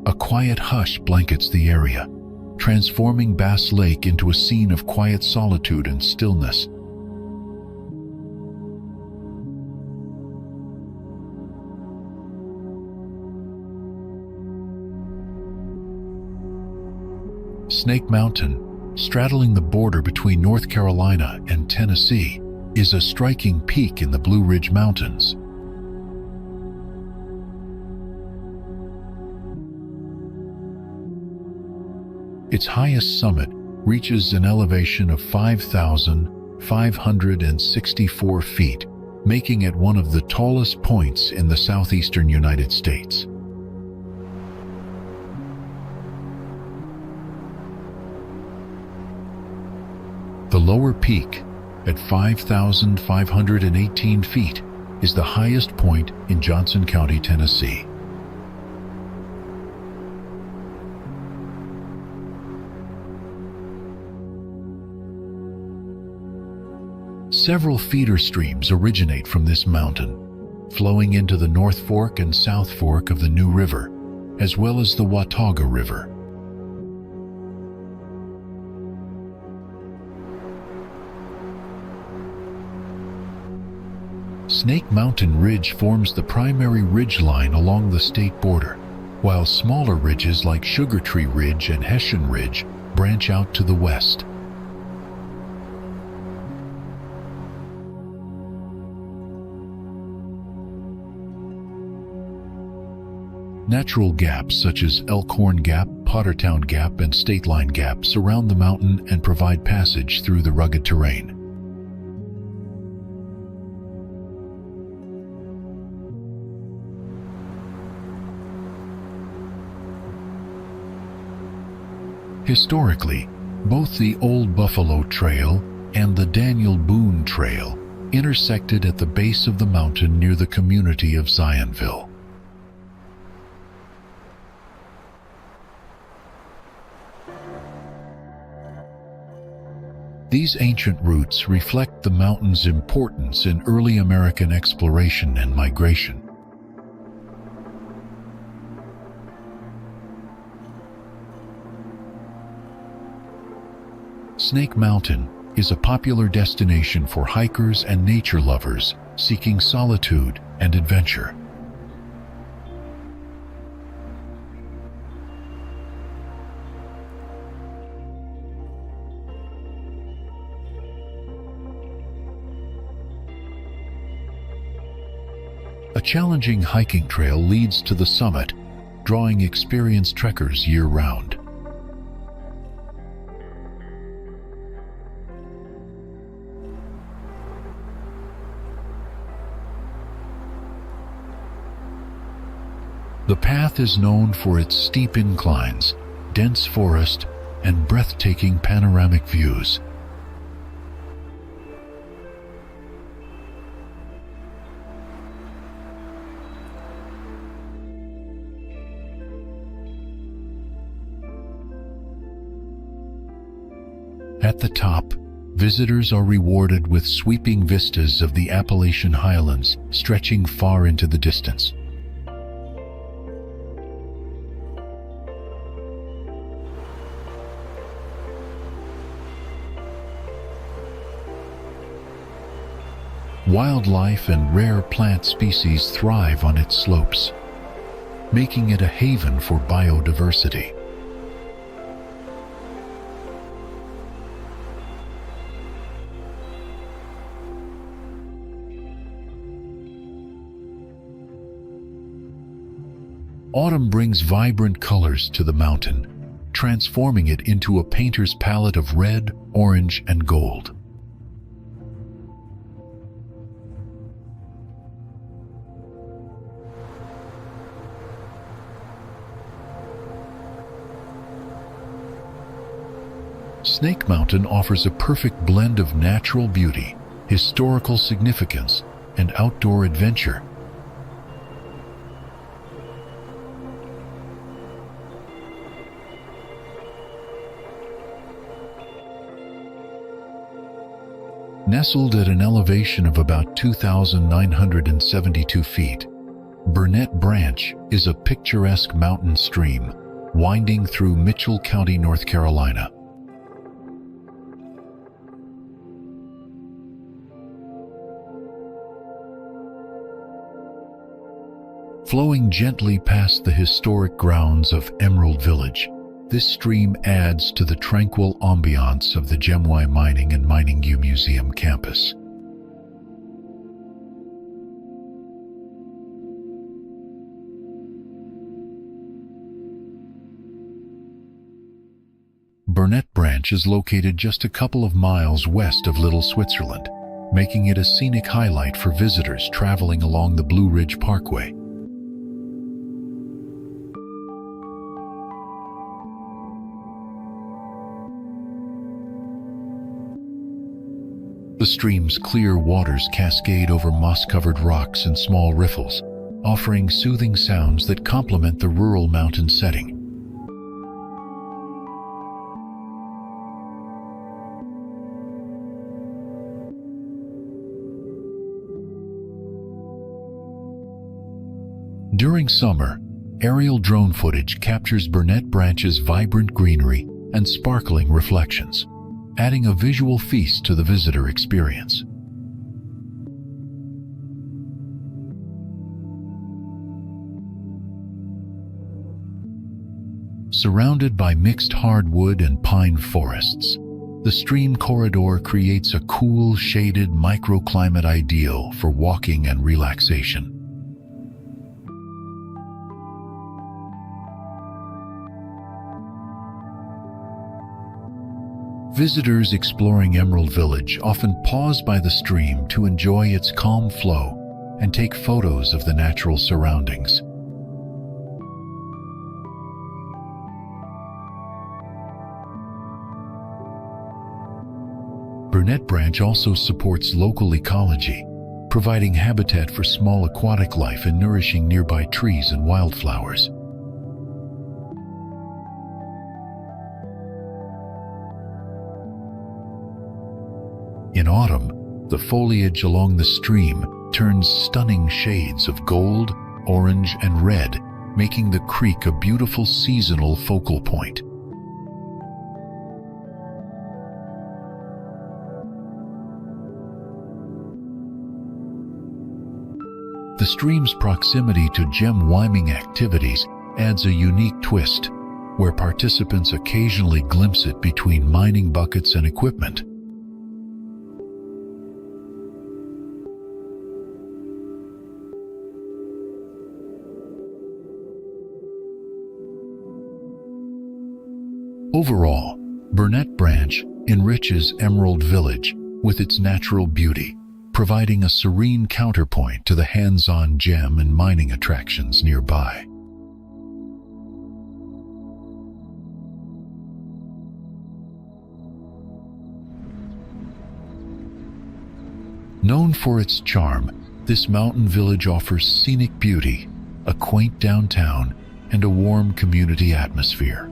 a quiet hush blankets the area, transforming Bass Lake into a scene of quiet solitude and stillness. Snake Mountain, straddling the border between North Carolina and Tennessee, is a striking peak in the Blue Ridge Mountains. Its highest summit reaches an elevation of 5,564 feet, making it one of the tallest points in the southeastern United States. The lower peak, at 5,518 feet, is the highest point in Johnson County, Tennessee. Several feeder streams originate from this mountain, flowing into the North Fork and South Fork of the New River, as well as the Watauga River. Snake Mountain Ridge forms the primary ridgeline along the state border, while smaller ridges like Sugar Tree Ridge and Hessian Ridge branch out to the west. Natural gaps such as Elkhorn Gap, Pottertown Gap, and State Line Gap surround the mountain and provide passage through the rugged terrain. Historically, both the Old Buffalo Trail and the Daniel Boone Trail intersected at the base of the mountain near the community of Zionville. These ancient routes reflect the mountain's importance in early American exploration and migration. Snake Mountain is a popular destination for hikers and nature lovers seeking solitude and adventure. A challenging hiking trail leads to the summit, drawing experienced trekkers year-round. The path is known for its steep inclines, dense forest, and breathtaking panoramic views. At the top, visitors are rewarded with sweeping vistas of the Appalachian Highlands stretching far into the distance. Wildlife and rare plant species thrive on its slopes, making it a haven for biodiversity. Autumn brings vibrant colors to the mountain, transforming it into a painter's palette of red, orange, and gold. Snake Mountain offers a perfect blend of natural beauty, historical significance, and outdoor adventure. Nestled at an elevation of about 2,972 feet, Burnett Branch is a picturesque mountain stream winding through Mitchell County, North Carolina. Flowing gently past the historic grounds of Emerald Village, this stream adds to the tranquil ambiance of the Gemway Mining and Mining U Museum campus. Burnett Branch is located just a couple of miles west of Little Switzerland, making it a scenic highlight for visitors traveling along the Blue Ridge Parkway. The stream's clear waters cascade over moss-covered rocks and small riffles, offering soothing sounds that complement the rural mountain setting. During summer, aerial drone footage captures Burnett Branch's vibrant greenery and sparkling reflections, adding a visual feast to the visitor experience. Surrounded by mixed hardwood and pine forests, the stream corridor creates a cool, shaded microclimate ideal for walking and relaxation. Visitors exploring Emerald Village often pause by the stream to enjoy its calm flow and take photos of the natural surroundings. Burnett Branch also supports local ecology, providing habitat for small aquatic life and nourishing nearby trees and wildflowers. In autumn, the foliage along the stream turns stunning shades of gold, orange, and red, making the creek a beautiful seasonal focal point. The stream's proximity to gem wiming activities adds a unique twist, where participants occasionally glimpse it between mining buckets and equipment. Overall, Burnett Branch enriches Emerald Village with its natural beauty, providing a serene counterpoint to the hands-on gem and mining attractions nearby. Known for its charm, this mountain village offers scenic beauty, a quaint downtown, and a warm community atmosphere.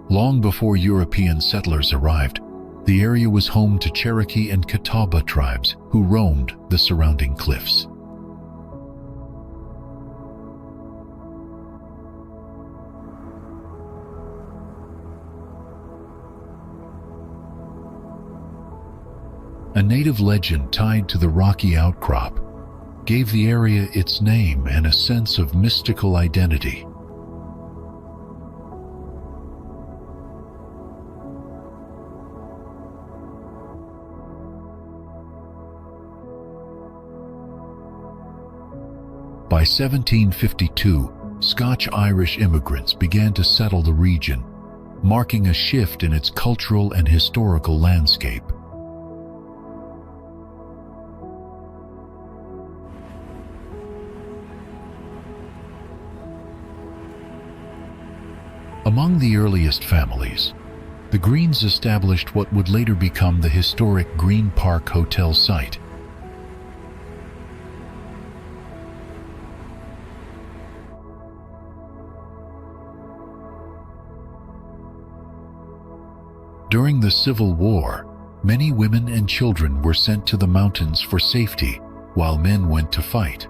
Long before European settlers arrived, the area was home to Cherokee and Catawba tribes who roamed the surrounding cliffs. A native legend tied to the rocky outcrop gave the area its name and a sense of mystical identity. By 1752, Scotch-Irish immigrants began to settle the region, marking a shift in its cultural and historical landscape. Among the earliest families, the Greens established what would later become the historic Green Park Hotel site. During the Civil War, many women and children were sent to the mountains for safety, while men went to fight.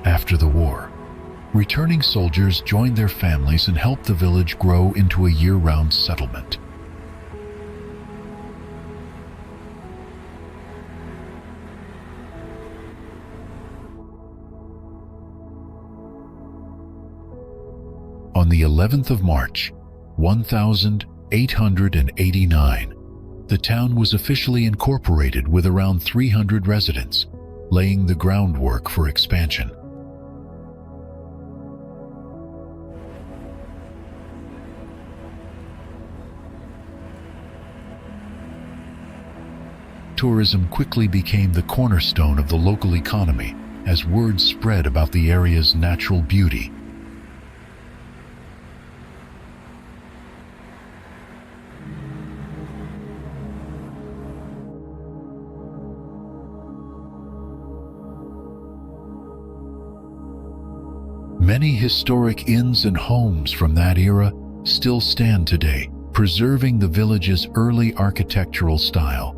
After the war, returning soldiers joined their families and helped the village grow into a year-round settlement. On the 11th of March, 1889, the town was officially incorporated with around 300 residents, laying the groundwork for expansion. Tourism quickly became the cornerstone of the local economy as word spread about the area's natural beauty. Many historic inns and homes from that era still stand today, preserving the village's early architectural style.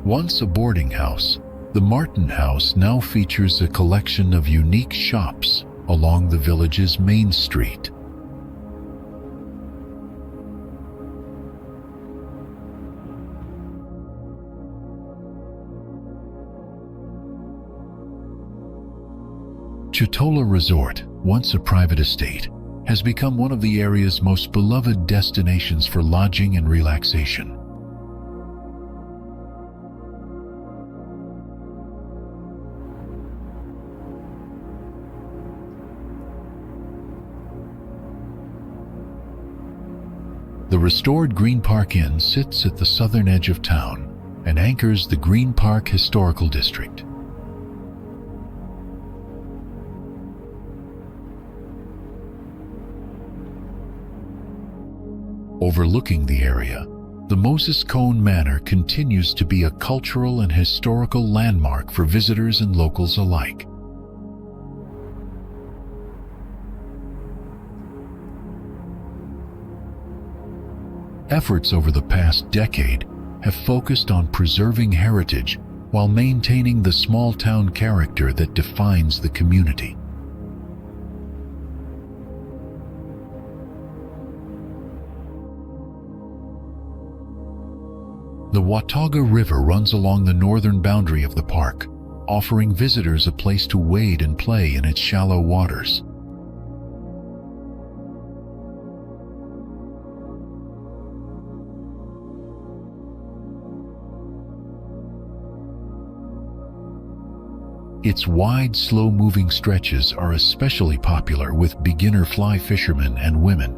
Once a boarding house, the Martin House now features a collection of unique shops along the village's main street. Chetola Resort, once a private estate, has become one of the area's most beloved destinations for lodging and relaxation. The restored Green Park Inn sits at the southern edge of town and anchors the Green Park Historical District. Overlooking the area, the Moses Cone Manor continues to be a cultural and historical landmark for visitors and locals alike. Efforts over the past decade have focused on preserving heritage while maintaining the small-town character that defines the community. The Watauga River runs along the northern boundary of the park, offering visitors a place to wade and play in its shallow waters. Its wide, slow-moving stretches are especially popular with beginner fly fishermen and women.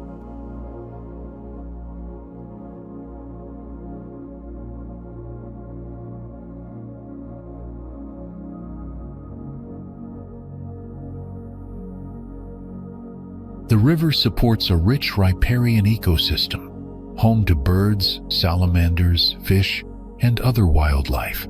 The river supports a rich riparian ecosystem, home to birds, salamanders, fish, and other wildlife.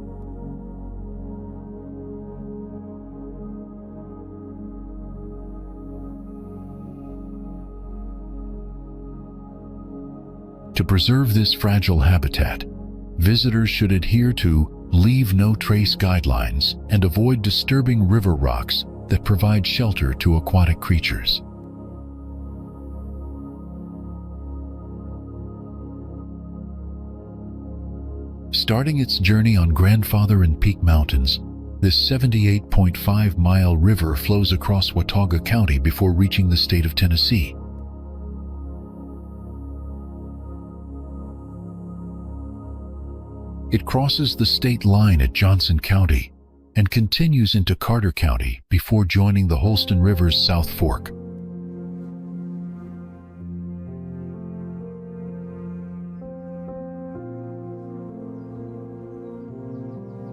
To preserve this fragile habitat, visitors should adhere to leave no trace guidelines and avoid disturbing river rocks that provide shelter to aquatic creatures. Starting its journey on Grandfather and Peak Mountains, this 78.5-mile river flows across Watauga County before reaching the state of Tennessee. It crosses the state line at Johnson County and continues into Carter County before joining the Holston River's South Fork.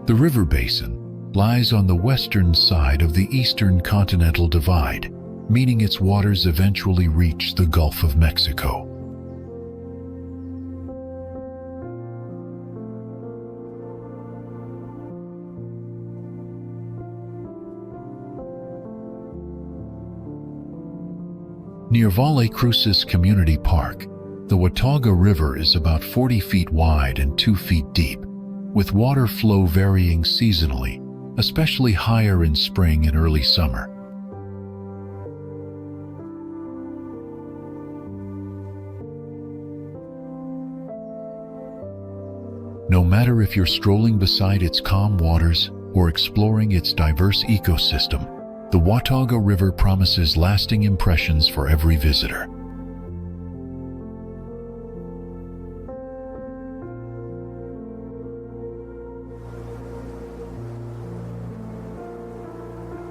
The river basin lies on the western side of the Eastern Continental Divide, meaning its waters eventually reach the Gulf of Mexico. Near Valle Crucis Community Park, the Watauga River is about 40 feet wide and 2 feet deep, with water flow varying seasonally, especially higher in spring and early summer. No matter if you're strolling beside its calm waters or exploring its diverse ecosystem, the Watauga River promises lasting impressions for every visitor.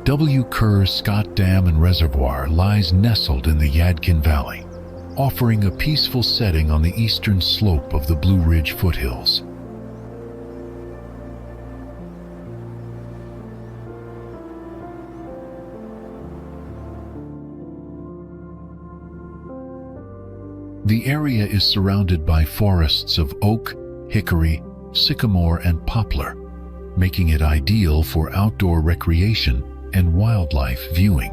W. Kerr Scott Dam and Reservoir lies nestled in the Yadkin Valley, offering a peaceful setting on the eastern slope of the Blue Ridge foothills. The area is surrounded by forests of oak, hickory, sycamore, and poplar, making it ideal for outdoor recreation and wildlife viewing.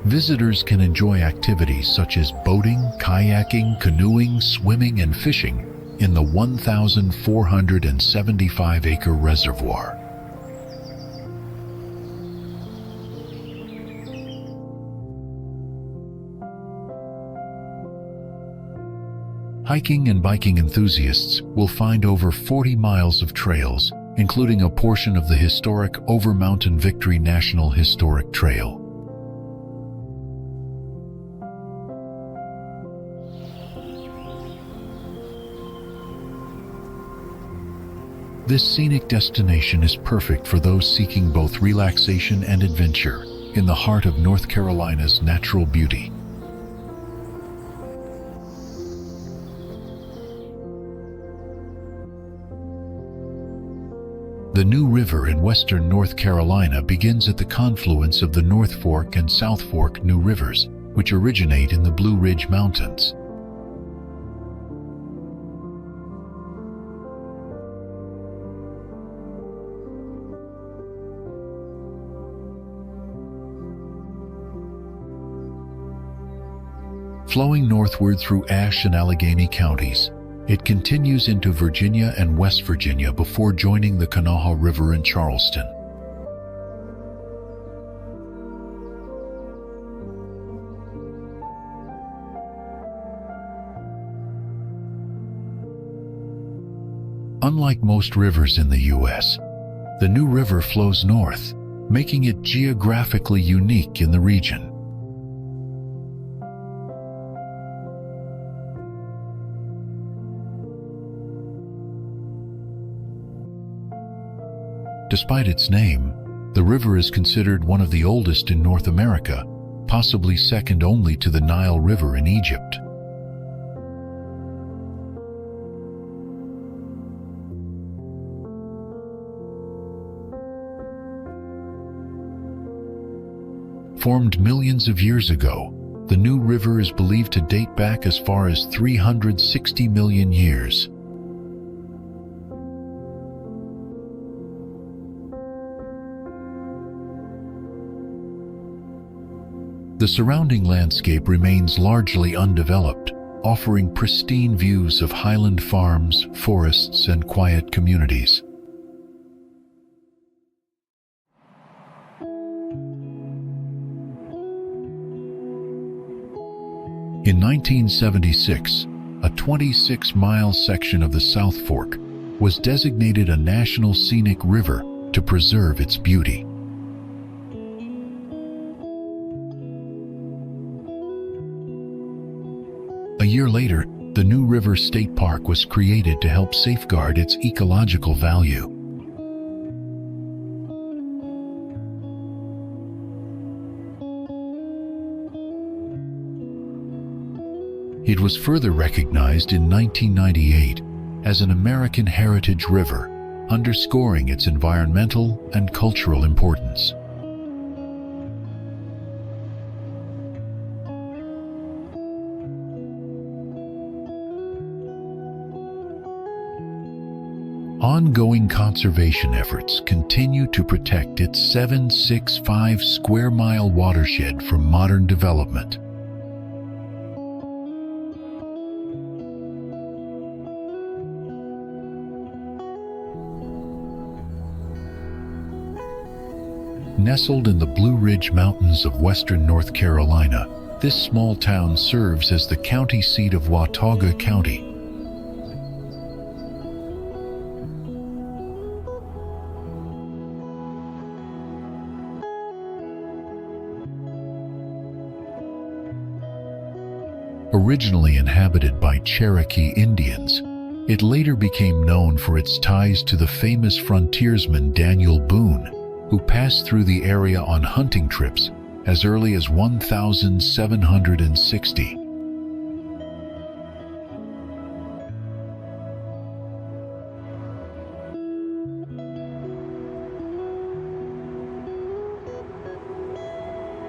Visitors can enjoy activities such as boating, kayaking, canoeing, swimming, and fishing in the 1,475-acre reservoir. Hiking and biking enthusiasts will find over 40 miles of trails, including a portion of the historic Over Mountain Victory National Historic Trail. This scenic destination is perfect for those seeking both relaxation and adventure in the heart of North Carolina's natural beauty. The New River in western North Carolina begins at the confluence of the North Fork and South Fork New Rivers, which originate in the Blue Ridge Mountains. Flowing northward through Ashe and Allegheny counties, it continues into Virginia and West Virginia before joining the Kanawha River in Charleston. Unlike most rivers in the U.S., the New River flows north, making it geographically unique in the region. Despite its name, the river is considered one of the oldest in North America, possibly second only to the Nile River in Egypt. Formed millions of years ago, the New River is believed to date back as far as 360 million years. The surrounding landscape remains largely undeveloped, offering pristine views of highland farms, forests, and quiet communities. In 1976, a 26-mile section of the South Fork was designated a National Scenic River to preserve its beauty. A year later, the New River State Park was created to help safeguard its ecological value. It was further recognized in 1998 as an American Heritage River, underscoring its environmental and cultural importance. Ongoing conservation efforts continue to protect its 765 square mile watershed from modern development. Nestled in the Blue Ridge Mountains of western North Carolina, this small town serves as the county seat of Watauga County. Originally inhabited by Cherokee Indians, it later became known for its ties to the famous frontiersman Daniel Boone, who passed through the area on hunting trips as early as 1760.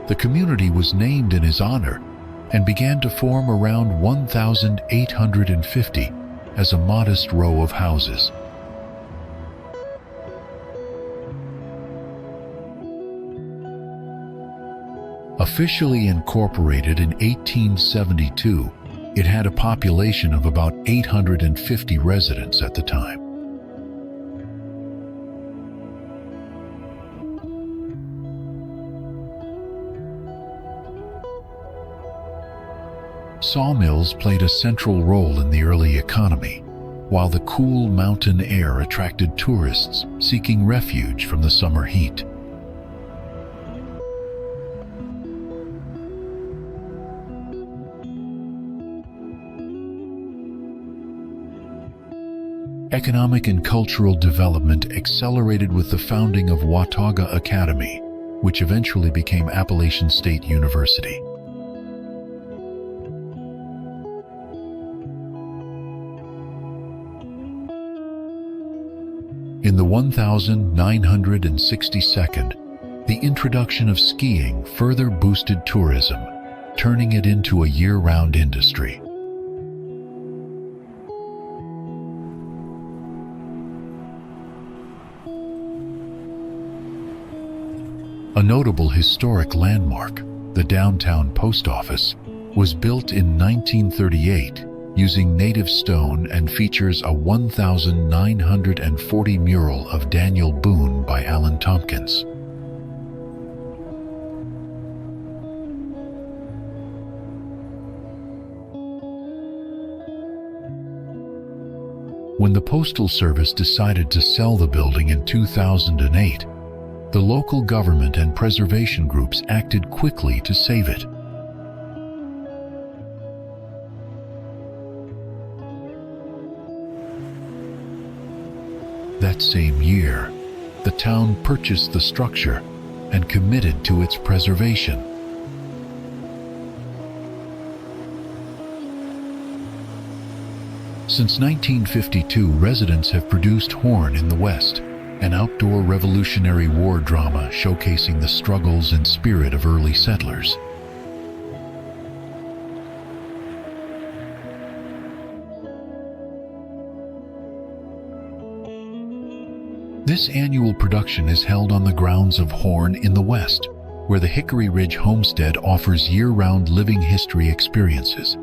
The community was named in his honor and began to form around 1850 as a modest row of houses. Officially incorporated in 1872, it had a population of about 850 residents at the time. Sawmills played a central role in the early economy, while the cool mountain air attracted tourists seeking refuge from the summer heat. Economic and cultural development accelerated with the founding of Watauga Academy, which eventually became Appalachian State University. In the 1962nd, the introduction of skiing further boosted tourism, turning it into a year-round industry. A notable historic landmark, the downtown post office, was built in 1938 using native stone and features a 1940 mural of Daniel Boone by Alan Tompkins. When the Postal Service decided to sell the building in 2008, the local government and preservation groups acted quickly to save it. That same year, the town purchased the structure and committed to its preservation. Since 1952, residents have produced horn in the West an outdoor Revolutionary War drama showcasing the struggles and spirit of early settlers. This annual production is held on the grounds of Horn in the West, where the Hickory Ridge Homestead offers year-round living history experiences.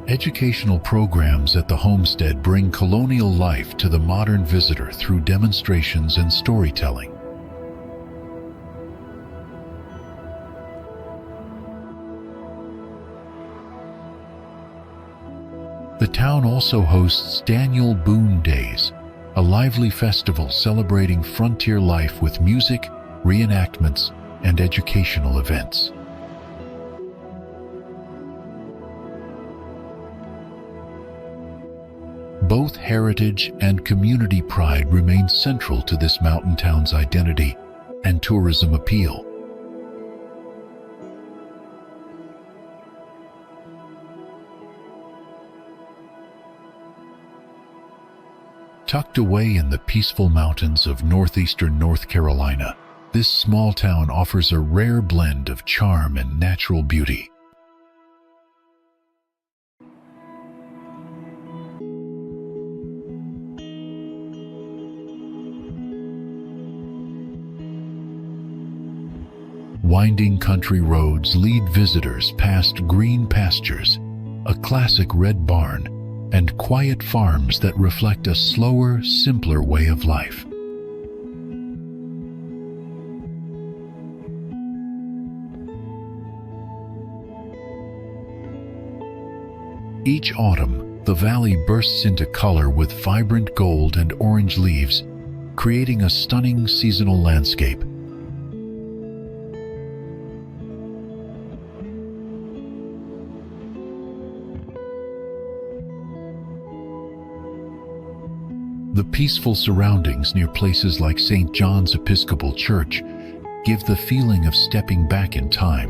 Educational programs at the homestead bring colonial life to the modern visitor through demonstrations and storytelling. The town also hosts Daniel Boone Days, a lively festival celebrating frontier life with music, reenactments, and educational events. Both heritage and community pride remain central to this mountain town's identity and tourism appeal. Tucked away in the peaceful mountains of northeastern North Carolina, this small town offers a rare blend of charm and natural beauty. Winding country roads lead visitors past green pastures, a classic red barn, and quiet farms that reflect a slower, simpler way of life. Each autumn, the valley bursts into color with vibrant gold and orange leaves, creating a stunning seasonal landscape. The peaceful surroundings near places like St. John's Episcopal Church give the feeling of stepping back in time.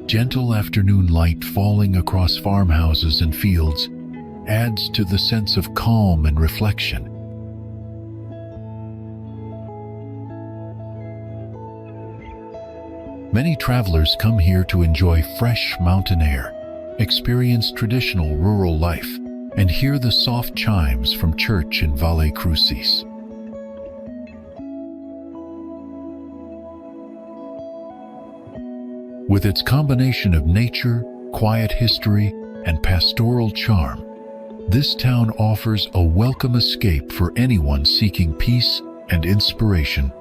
Gentle afternoon light falling across farmhouses and fields adds to the sense of calm and reflection. Many travelers come here to enjoy fresh mountain air, experience traditional rural life, and hear the soft chimes from church in Valle Crucis. With its combination of nature, quiet history, and pastoral charm, this town offers a welcome escape for anyone seeking peace and inspiration.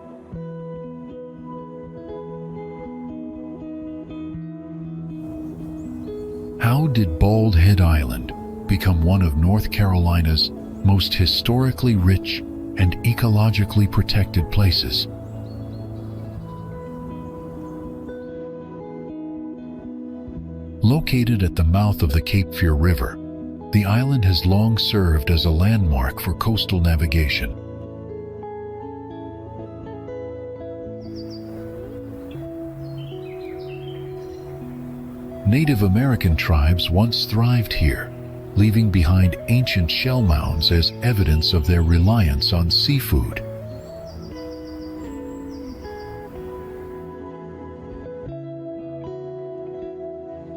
How did Bald Head Island become one of North Carolina's most historically rich and ecologically protected places? Located at the mouth of the Cape Fear River, the island has long served as a landmark for coastal navigation. Native American tribes once thrived here, leaving behind ancient shell mounds as evidence of their reliance on seafood.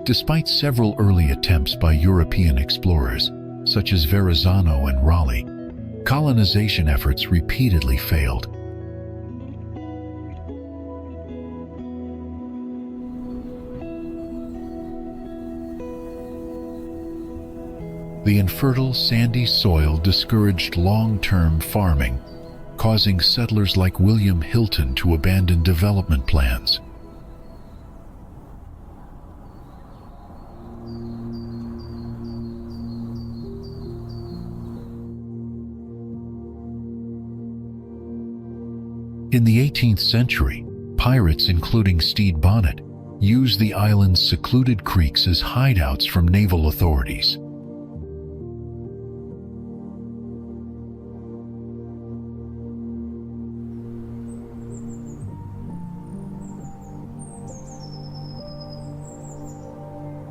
Despite several early attempts by European explorers, such as Verrazano and Raleigh, colonization efforts repeatedly failed. The infertile, sandy soil discouraged long-term farming, causing settlers like William Hilton to abandon development plans. In the 18th century, pirates including Stede Bonnet used the island's secluded creeks as hideouts from naval authorities.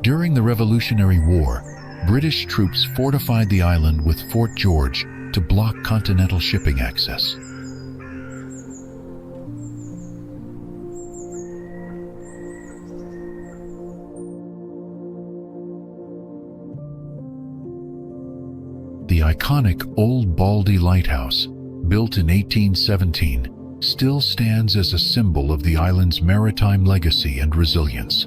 During the Revolutionary War, British troops fortified the island with Fort George to block continental shipping access. The iconic Old Baldy Lighthouse, built in 1817, still stands as a symbol of the island's maritime legacy and resilience.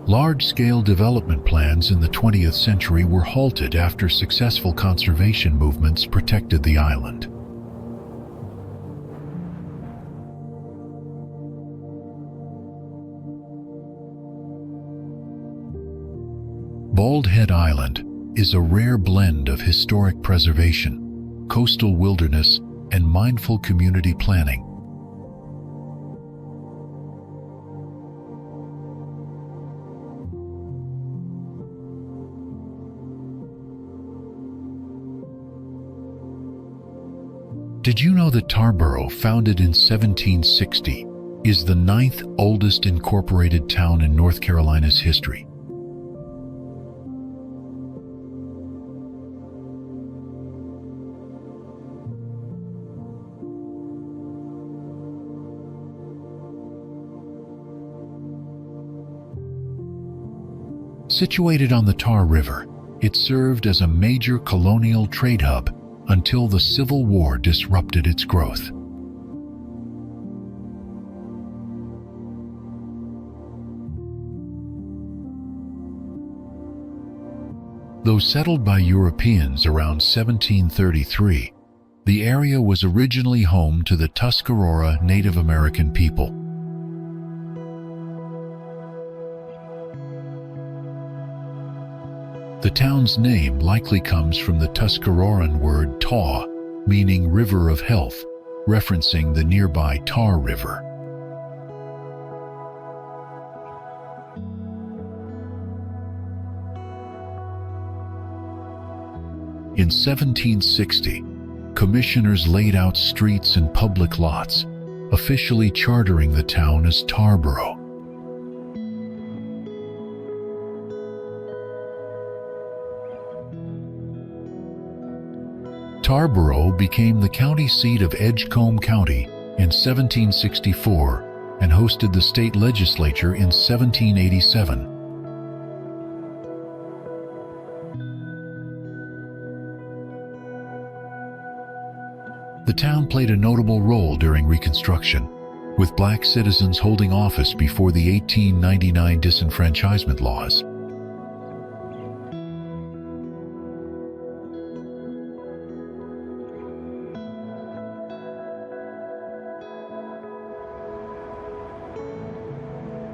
Large-scale development plans in the 20th century were halted after successful conservation movements protected the island. Bald Head Island is a rare blend of historic preservation, coastal wilderness, and mindful community planning. Did you know that Tarboro, founded in 1760, is the 9th oldest incorporated town in North Carolina's history? Situated on the Tar River, it served as a major colonial trade hub until the Civil War disrupted its growth. Though settled by Europeans around 1733, the area was originally home to the Tuscarora Native American people. The town's name likely comes from the Tuscaroran word "taw," meaning river of health, referencing the nearby Tar River. In 1760, commissioners laid out streets and public lots, officially chartering the town as Tarboro. Tarboro became the county seat of Edgecombe County in 1764 and hosted the state legislature in 1787. The town played a notable role during Reconstruction, with black citizens holding office before the 1899 disenfranchisement laws.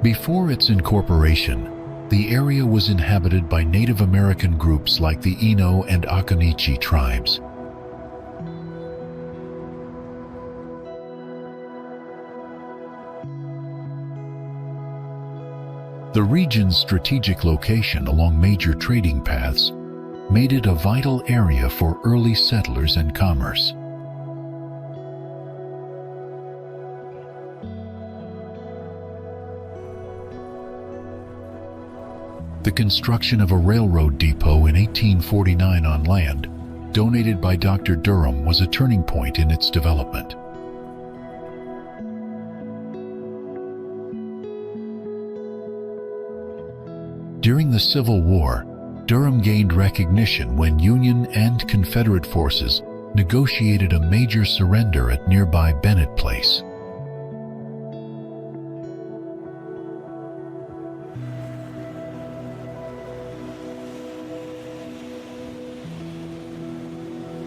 Before its incorporation, the area was inhabited by Native American groups like the Eno and Akanichi tribes. The region's strategic location along major trading paths made it a vital area for early settlers and commerce. The construction of a railroad depot in 1849 on land, donated by Dr. Durham, was a turning point in its development. During the Civil War, Durham gained recognition when Union and Confederate forces negotiated a major surrender at nearby Bennett Place.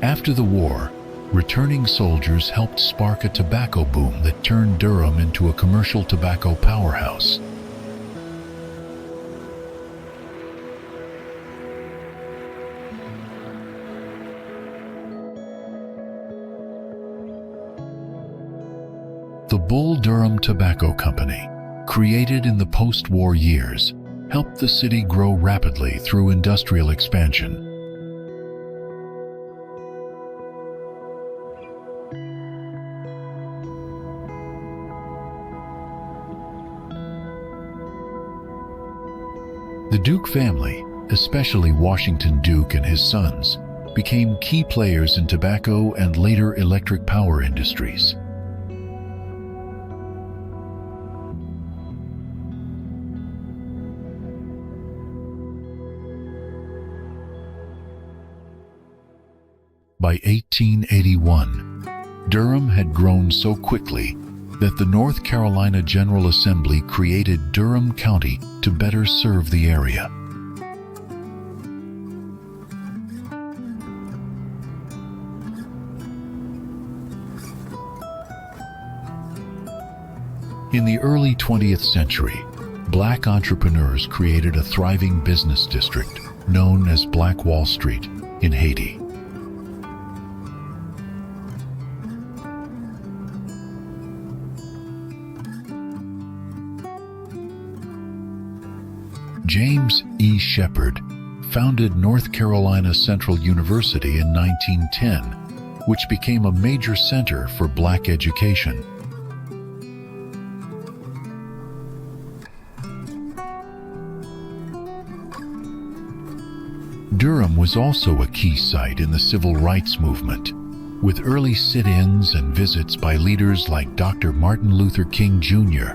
After the war, returning soldiers helped spark a tobacco boom that turned Durham into a commercial tobacco powerhouse. The Bull Durham Tobacco Company, created in the post-war years, helped the city grow rapidly through industrial expansion. The Duke family, especially Washington Duke and his sons, became key players in tobacco and later electric power industries. By 1881, Durham had grown so quickly that the North Carolina General Assembly created Durham County to better serve the area. In the early 20th century, black entrepreneurs created a thriving business district known as Black Wall Street in Haiti. James E. Shepard founded North Carolina Central University in 1910, which became a major center for black education. Durham was also a key site in the civil rights movement, with early sit-ins and visits by leaders like Dr. Martin Luther King Jr.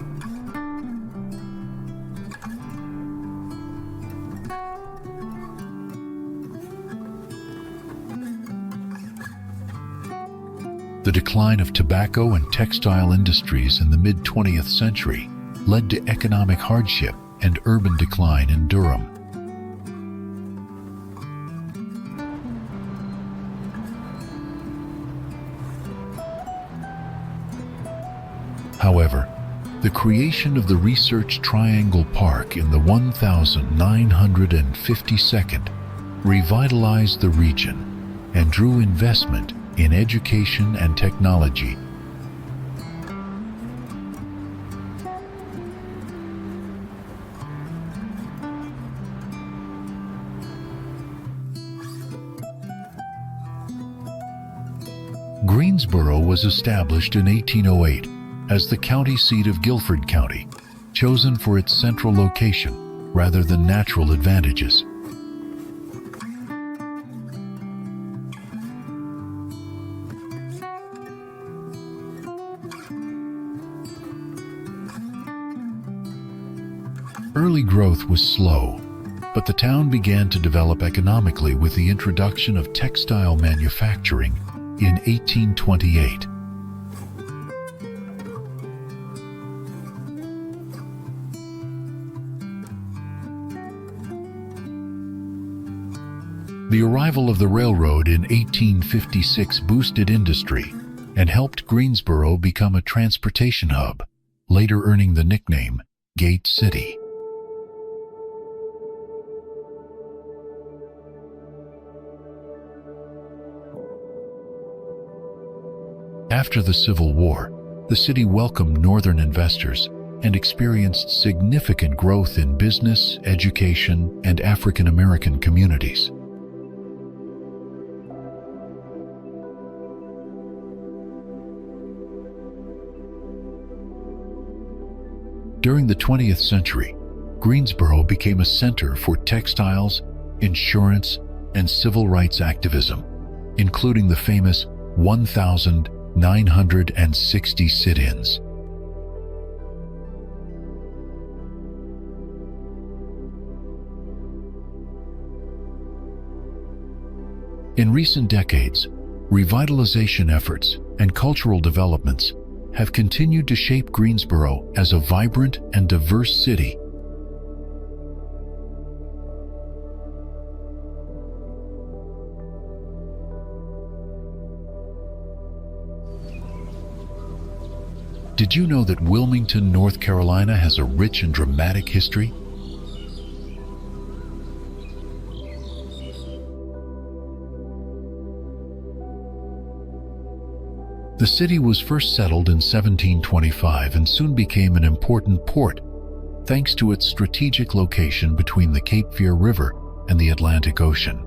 The decline of tobacco and textile industries in the mid-20th century led to economic hardship and urban decline in Durham. However, the creation of the Research Triangle Park in the 1952nd revitalized the region and drew investment in education and technology. Greensboro was established in 1808 as the county seat of Guilford County, chosen for its central location rather than natural advantages. Early growth was slow, but the town began to develop economically with the introduction of textile manufacturing in 1828. The arrival of the railroad in 1856 boosted industry and helped Greensboro become a transportation hub, later earning the nickname Gate City. After the Civil War, the city welcomed Northern investors and experienced significant growth in business, education, and African American communities. During the 20th century, Greensboro became a center for textiles, insurance, and civil rights activism, including the famous 1,960 sit-ins. In recent decades, revitalization efforts and cultural developments have continued to shape Greensboro as a vibrant and diverse city. Did you know that Wilmington, North Carolina has a rich and dramatic history? The city was first settled in 1725 and soon became an important port, thanks to its strategic location between the Cape Fear River and the Atlantic Ocean.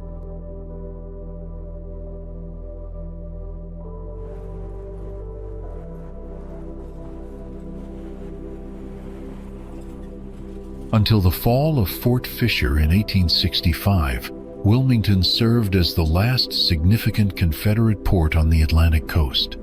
Until the fall of Fort Fisher in 1865, Wilmington served as the last significant Confederate port on the Atlantic coast.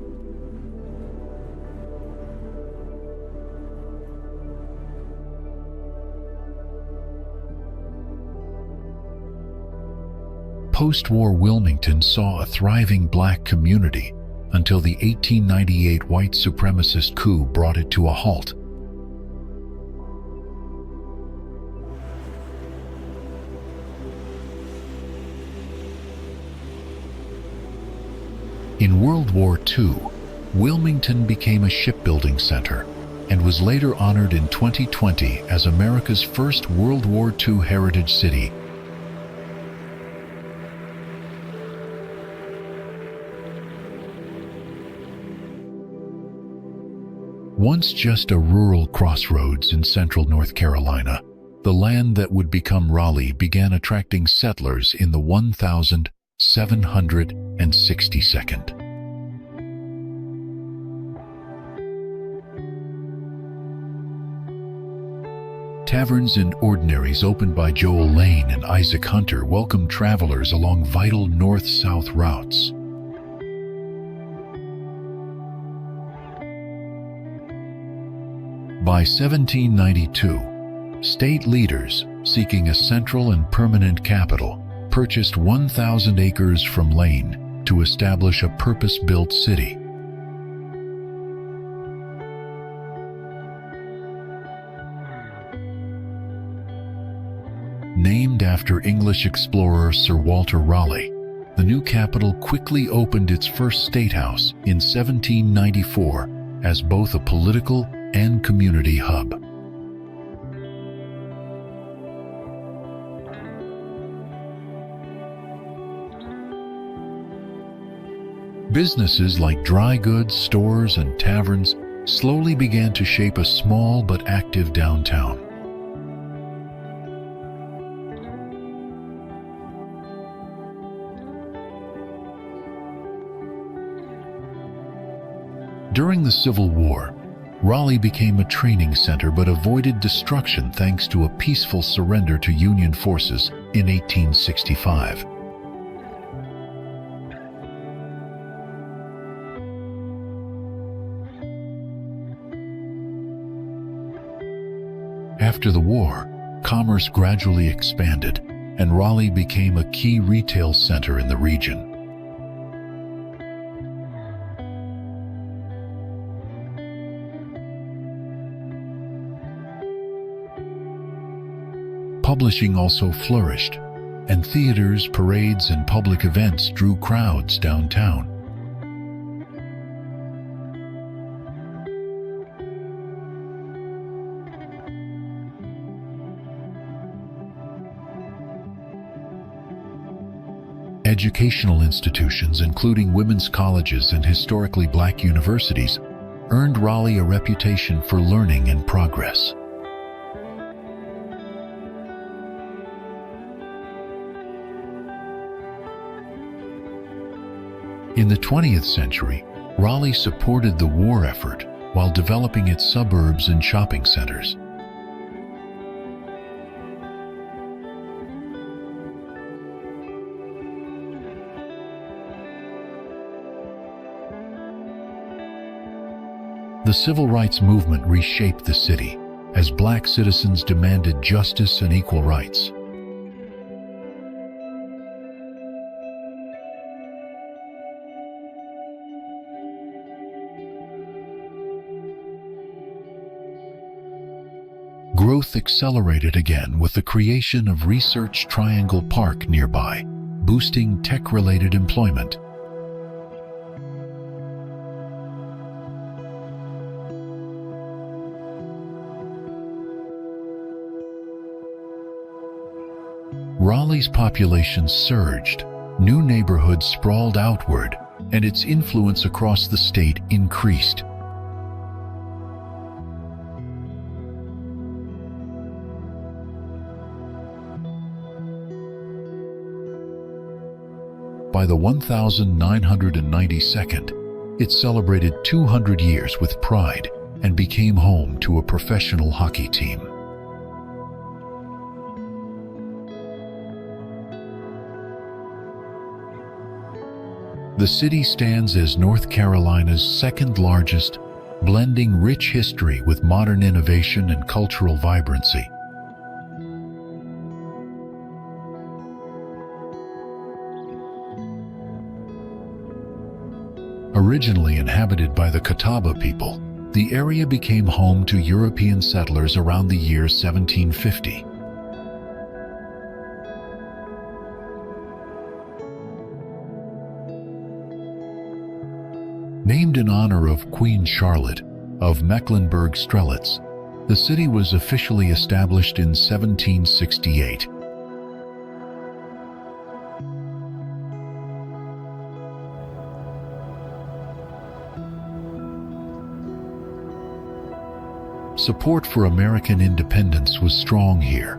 Post-war Wilmington saw a thriving black community until the 1898 white supremacist coup brought it to a halt. In World War II, Wilmington became a shipbuilding center and was later honored in 2020 as America's first World War II heritage city. Once just a rural crossroads in central North Carolina, the land that would become Raleigh began attracting settlers in the 1762nd. Taverns and ordinaries opened by Joel Lane and Isaac Hunter welcomed travelers along vital north-south routes. By 1792, state leaders seeking a central and permanent capital purchased 1,000 acres from Lane to establish a purpose-built city. Named after English explorer Sir Walter Raleigh, the new capital quickly opened its first state house in 1794 as both a political and community hub. Businesses like dry goods stores and taverns slowly began to shape a small but active downtown. During the Civil War, Raleigh became a training center but avoided destruction thanks to a peaceful surrender to Union forces in 1865. After the war, commerce gradually expanded, and Raleigh became a key retail center in the region. Publishing also flourished, and theaters, parades, and public events drew crowds downtown. Educational institutions, including women's colleges and historically black universities, earned Raleigh a reputation for learning and progress. In the 20th century, Raleigh supported the war effort while developing its suburbs and shopping centers. The civil rights movement reshaped the city as black citizens demanded justice and equal rights. Growth accelerated again with the creation of Research Triangle Park nearby, boosting tech-related employment. Raleigh's population surged, new neighborhoods sprawled outward, and its influence across the state increased. By the 1992nd, it celebrated 200 years with pride and became home to a professional hockey team. The city stands as North Carolina's second largest, blending rich history with modern innovation and cultural vibrancy. Originally inhabited by the Catawba people, the area became home to European settlers around the year 1750. Named in honor of Queen Charlotte of Mecklenburg-Strelitz, the city was officially established in 1768. Support for American independence was strong here,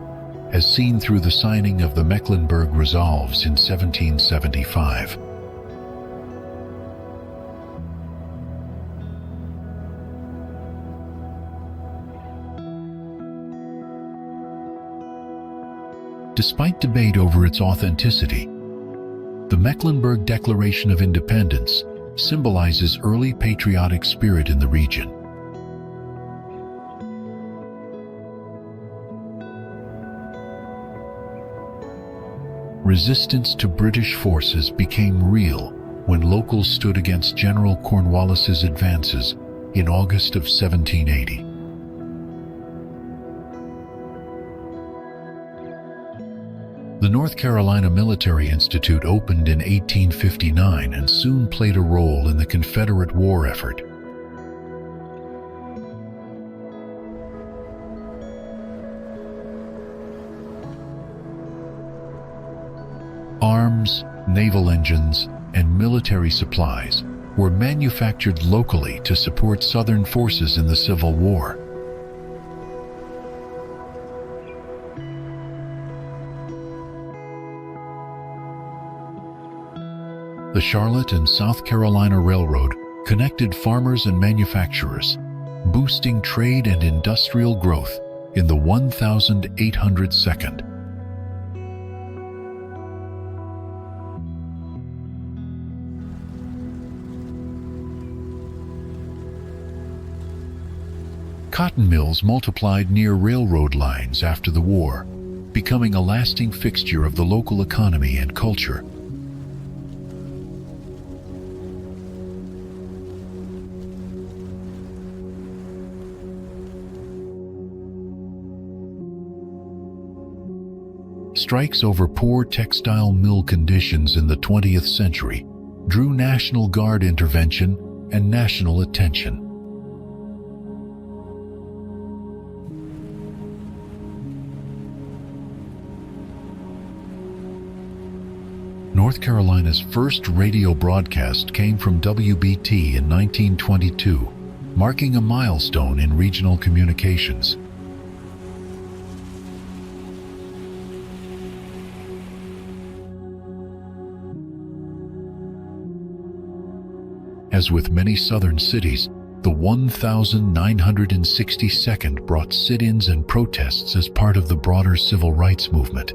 as seen through the signing of the Mecklenburg Resolves in 1775. Despite debate over its authenticity, the Mecklenburg Declaration of Independence symbolizes early patriotic spirit in the region. Resistance to British forces became real when locals stood against General Cornwallis's advances in August of 1780. The North Carolina Military Institute opened in 1859 and soon played a role in the Confederate war effort. Arms, naval engines, and military supplies were manufactured locally to support Southern forces in the Civil War. The Charlotte and South Carolina Railroad connected farmers and manufacturers, boosting trade and industrial growth in the 1802nd. Cotton mills multiplied near railroad lines after the war, becoming a lasting fixture of the local economy and culture. Strikes over poor textile mill conditions in the 20th century drew National Guard intervention and national attention. North Carolina's first radio broadcast came from WBT in 1922, marking a milestone in regional communications. As with many southern cities, the 1962nd brought sit-ins and protests as part of the broader civil rights movement.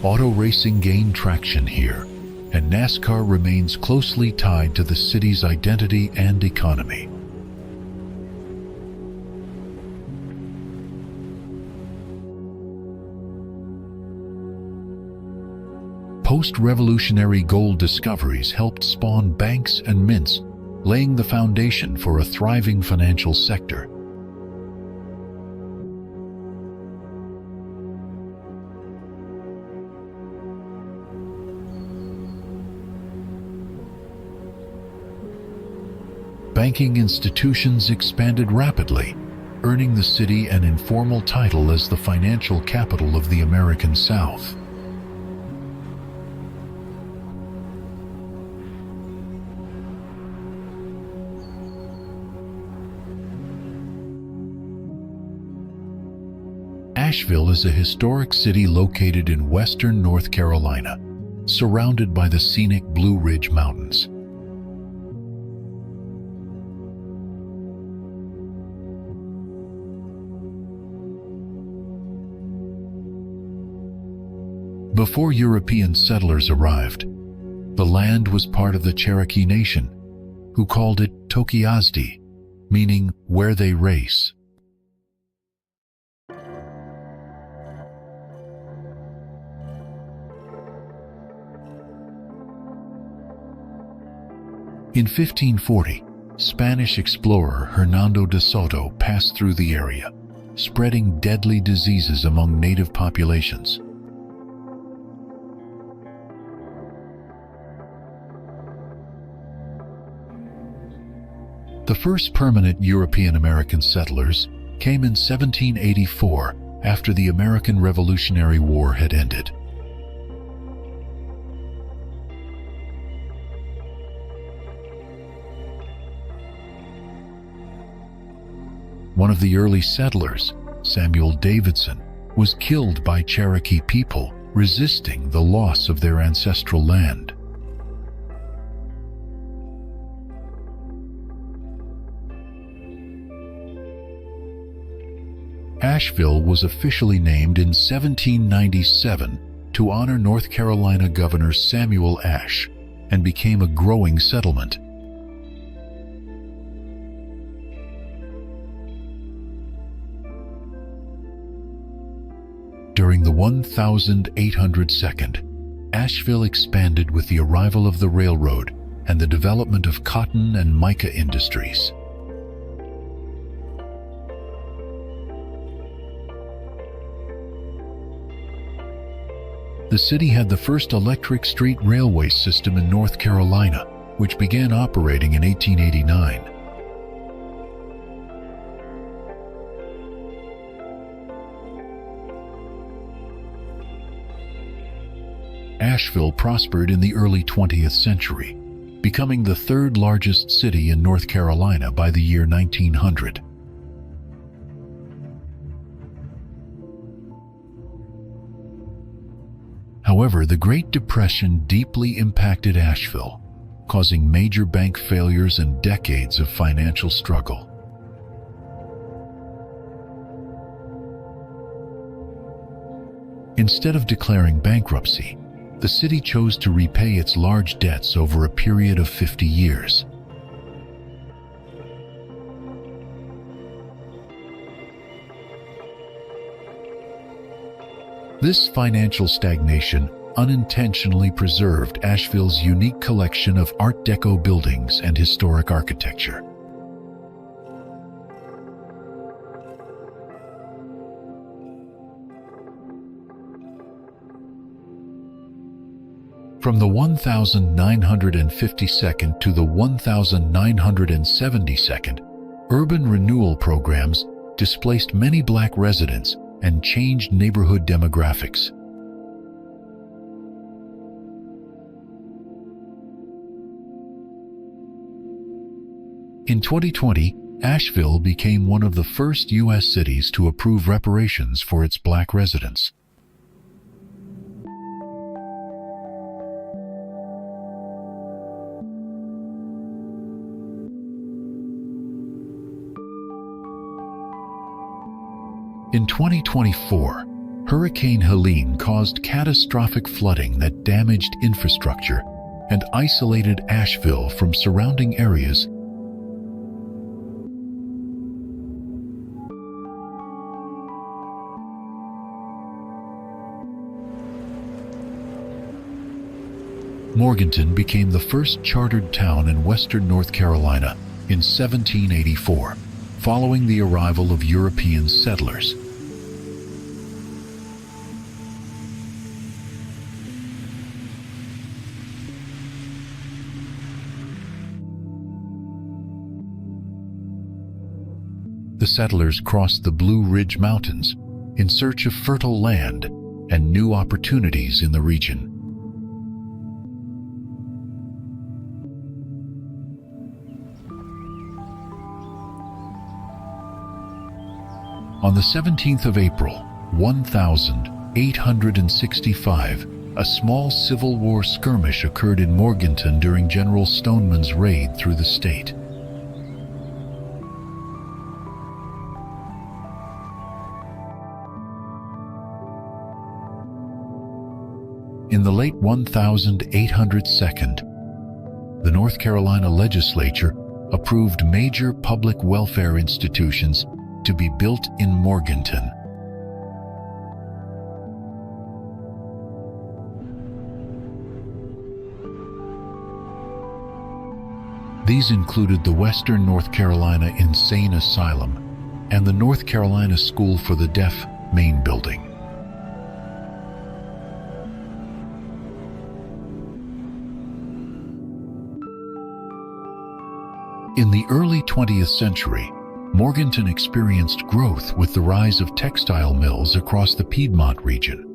Auto racing gained traction here, and NASCAR remains closely tied to the city's identity and economy. Post-revolutionary gold discoveries helped spawn banks and mints, laying the foundation for a thriving financial sector. Banking institutions expanded rapidly, earning the city an informal title as the financial capital of the American South. Asheville is a historic city located in western North Carolina, surrounded by the scenic Blue Ridge Mountains. Before European settlers arrived, the land was part of the Cherokee Nation, who called it Tokiazdi, meaning where they race. In 1540, Spanish explorer Hernando de Soto passed through the area, spreading deadly diseases among native populations. The first permanent European-American settlers came in 1784 after the American Revolutionary War had ended. One of the early settlers, Samuel Davidson, was killed by Cherokee people resisting the loss of their ancestral land. Asheville was officially named in 1797 to honor North Carolina Governor Samuel Ashe and became a growing settlement. During the 1802nd, Asheville expanded with the arrival of the railroad and the development of cotton and mica industries. The city had the first electric street railway system in North Carolina, which began operating in 1889. Asheville prospered in the early 20th century, becoming the third largest city in North Carolina by the year 1900. However, the Great Depression deeply impacted Asheville, causing major bank failures and decades of financial struggle. Instead of declaring bankruptcy, the city chose to repay its large debts over a period of 50 years. This financial stagnation unintentionally preserved Asheville's unique collection of Art Deco buildings and historic architecture. From the 1952nd to the 1972nd, urban renewal programs displaced many black residents and changed neighborhood demographics. In 2020, Asheville became one of the first U.S. cities to approve reparations for its black residents. In 2024, Hurricane Helene caused catastrophic flooding that damaged infrastructure and isolated Asheville from surrounding areas. Morganton became the first chartered town in western North Carolina in 1784, following the arrival of European settlers. The settlers crossed the Blue Ridge Mountains in search of fertile land and new opportunities in the region. On the 17th of April, 1865, a small Civil War skirmish occurred in Morganton during General Stoneman's raid through the state. In the late 1802, the North Carolina legislature approved major public welfare institutions to be built in Morganton. These included the Western North Carolina Insane Asylum and the North Carolina School for the Deaf main building. In the early 20th century, Morganton experienced growth with the rise of textile mills across the Piedmont region.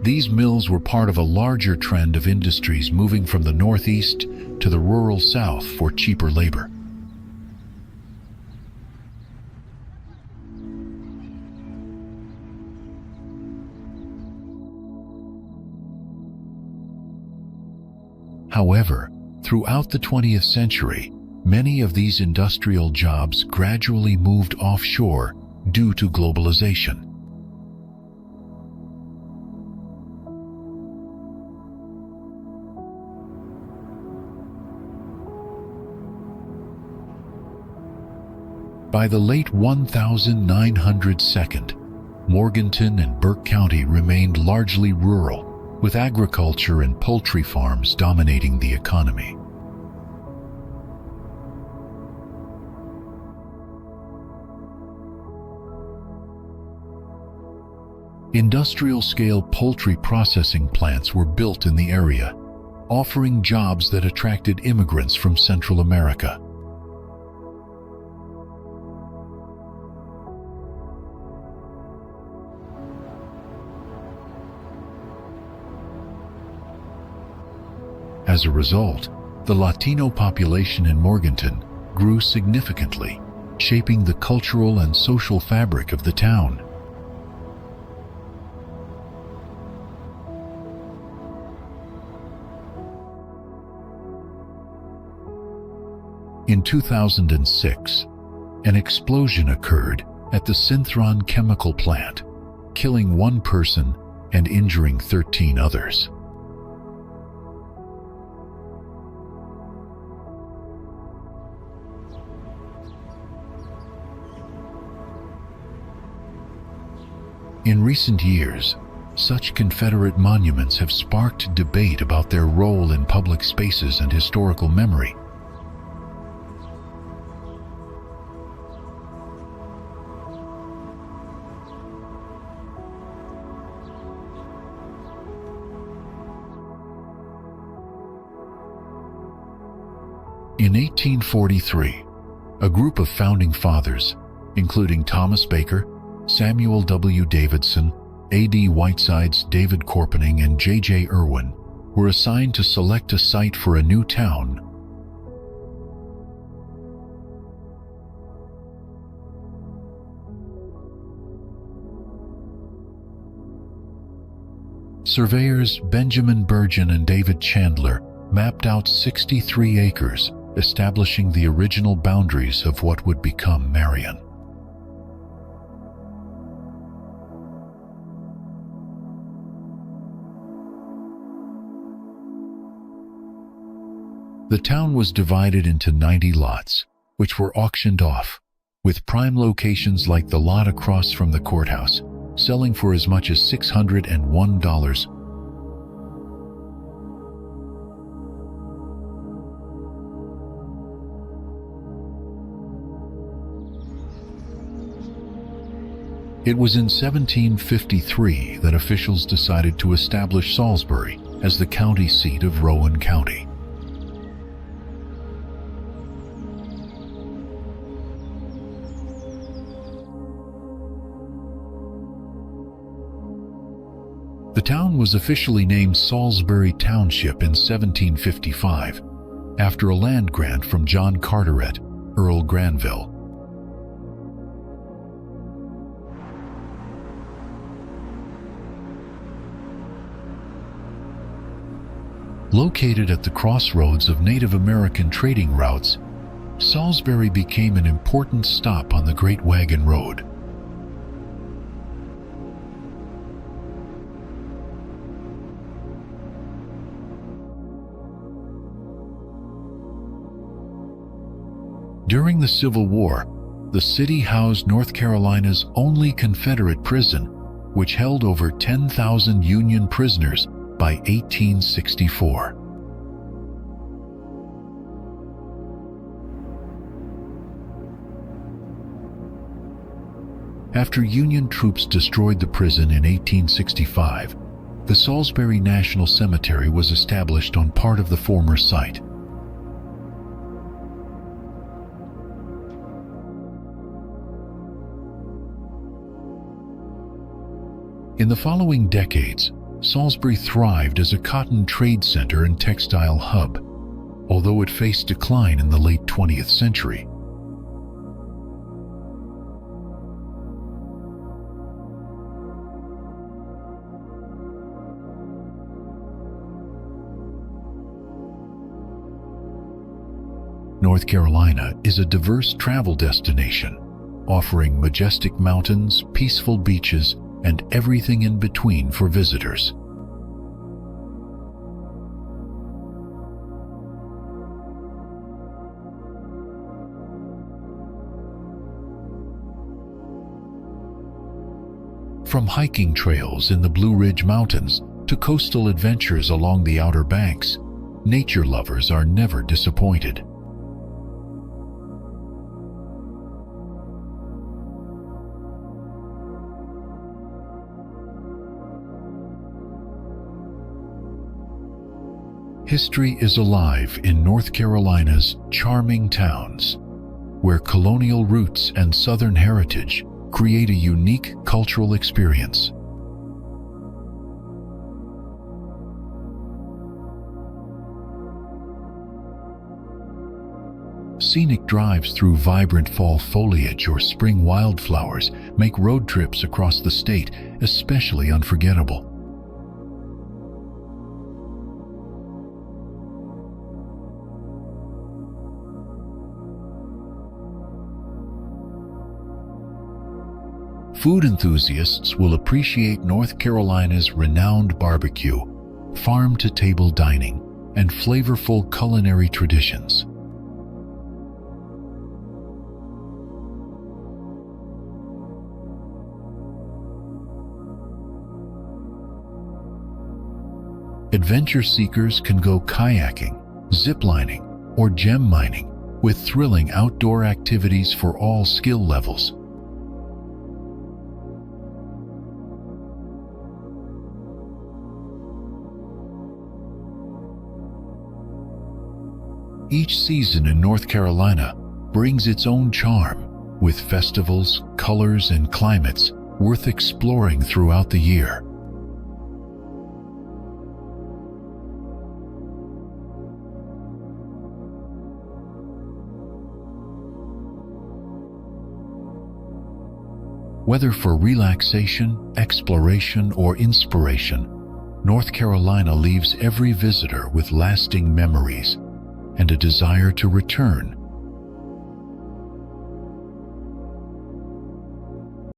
These mills were part of a larger trend of industries moving from the Northeast to the rural South for cheaper labor. However, throughout the 20th century, many of these industrial jobs gradually moved offshore due to globalization. By the late 1902, Morganton and Burke County remained largely rural, with agriculture and poultry farms dominating the economy. Industrial-scale poultry processing plants were built in the area, offering jobs that attracted immigrants from Central America. As a result, the Latino population in Morganton grew significantly, shaping the cultural and social fabric of the town. In 2006, an explosion occurred at the Synthron chemical plant, killing one person and injuring 13 others. In recent years, such Confederate monuments have sparked debate about their role in public spaces and historical memory. In 1843, a group of founding fathers, including Thomas Baker, Samuel W. Davidson, A.D. Whitesides, David Corpening, and J.J. Irwin, were assigned to select a site for a new town. Surveyors Benjamin Burgeon and David Chandler mapped out 63 acres, establishing the original boundaries of what would become Marion. The town was divided into 90 lots, which were auctioned off, with prime locations like the lot across from the courthouse, selling for as much as $601. It was in 1753 that officials decided to establish Salisbury as the county seat of Rowan County. The town was officially named Salisbury Township in 1755, after a land grant from John Carteret, Earl Granville. Located at the crossroads of Native American trading routes, Salisbury became an important stop on the Great Wagon Road. During the Civil War, the city housed North Carolina's only Confederate prison, which held over 10,000 Union prisoners by 1864. After Union troops destroyed the prison in 1865, the Salisbury National Cemetery was established on part of the former site. In the following decades, Salisbury thrived as a cotton trade center and textile hub, although it faced decline in the late 20th century. North Carolina is a diverse travel destination, offering majestic mountains, peaceful beaches, and everything in between for visitors. From hiking trails in the Blue Ridge Mountains to coastal adventures along the Outer Banks, nature lovers are never disappointed. History is alive in North Carolina's charming towns, where colonial roots and Southern heritage create a unique cultural experience. Scenic drives through vibrant fall foliage or spring wildflowers make road trips across the state especially unforgettable. Food enthusiasts will appreciate North Carolina's renowned barbecue, farm-to-table dining, and flavorful culinary traditions. Adventure seekers can go kayaking, ziplining, or gem mining, with thrilling outdoor activities for all skill levels. Each season in North Carolina brings its own charm, with festivals, colors, and climates worth exploring throughout the year. Whether for relaxation, exploration, or inspiration, North Carolina leaves every visitor with lasting memories and a desire to return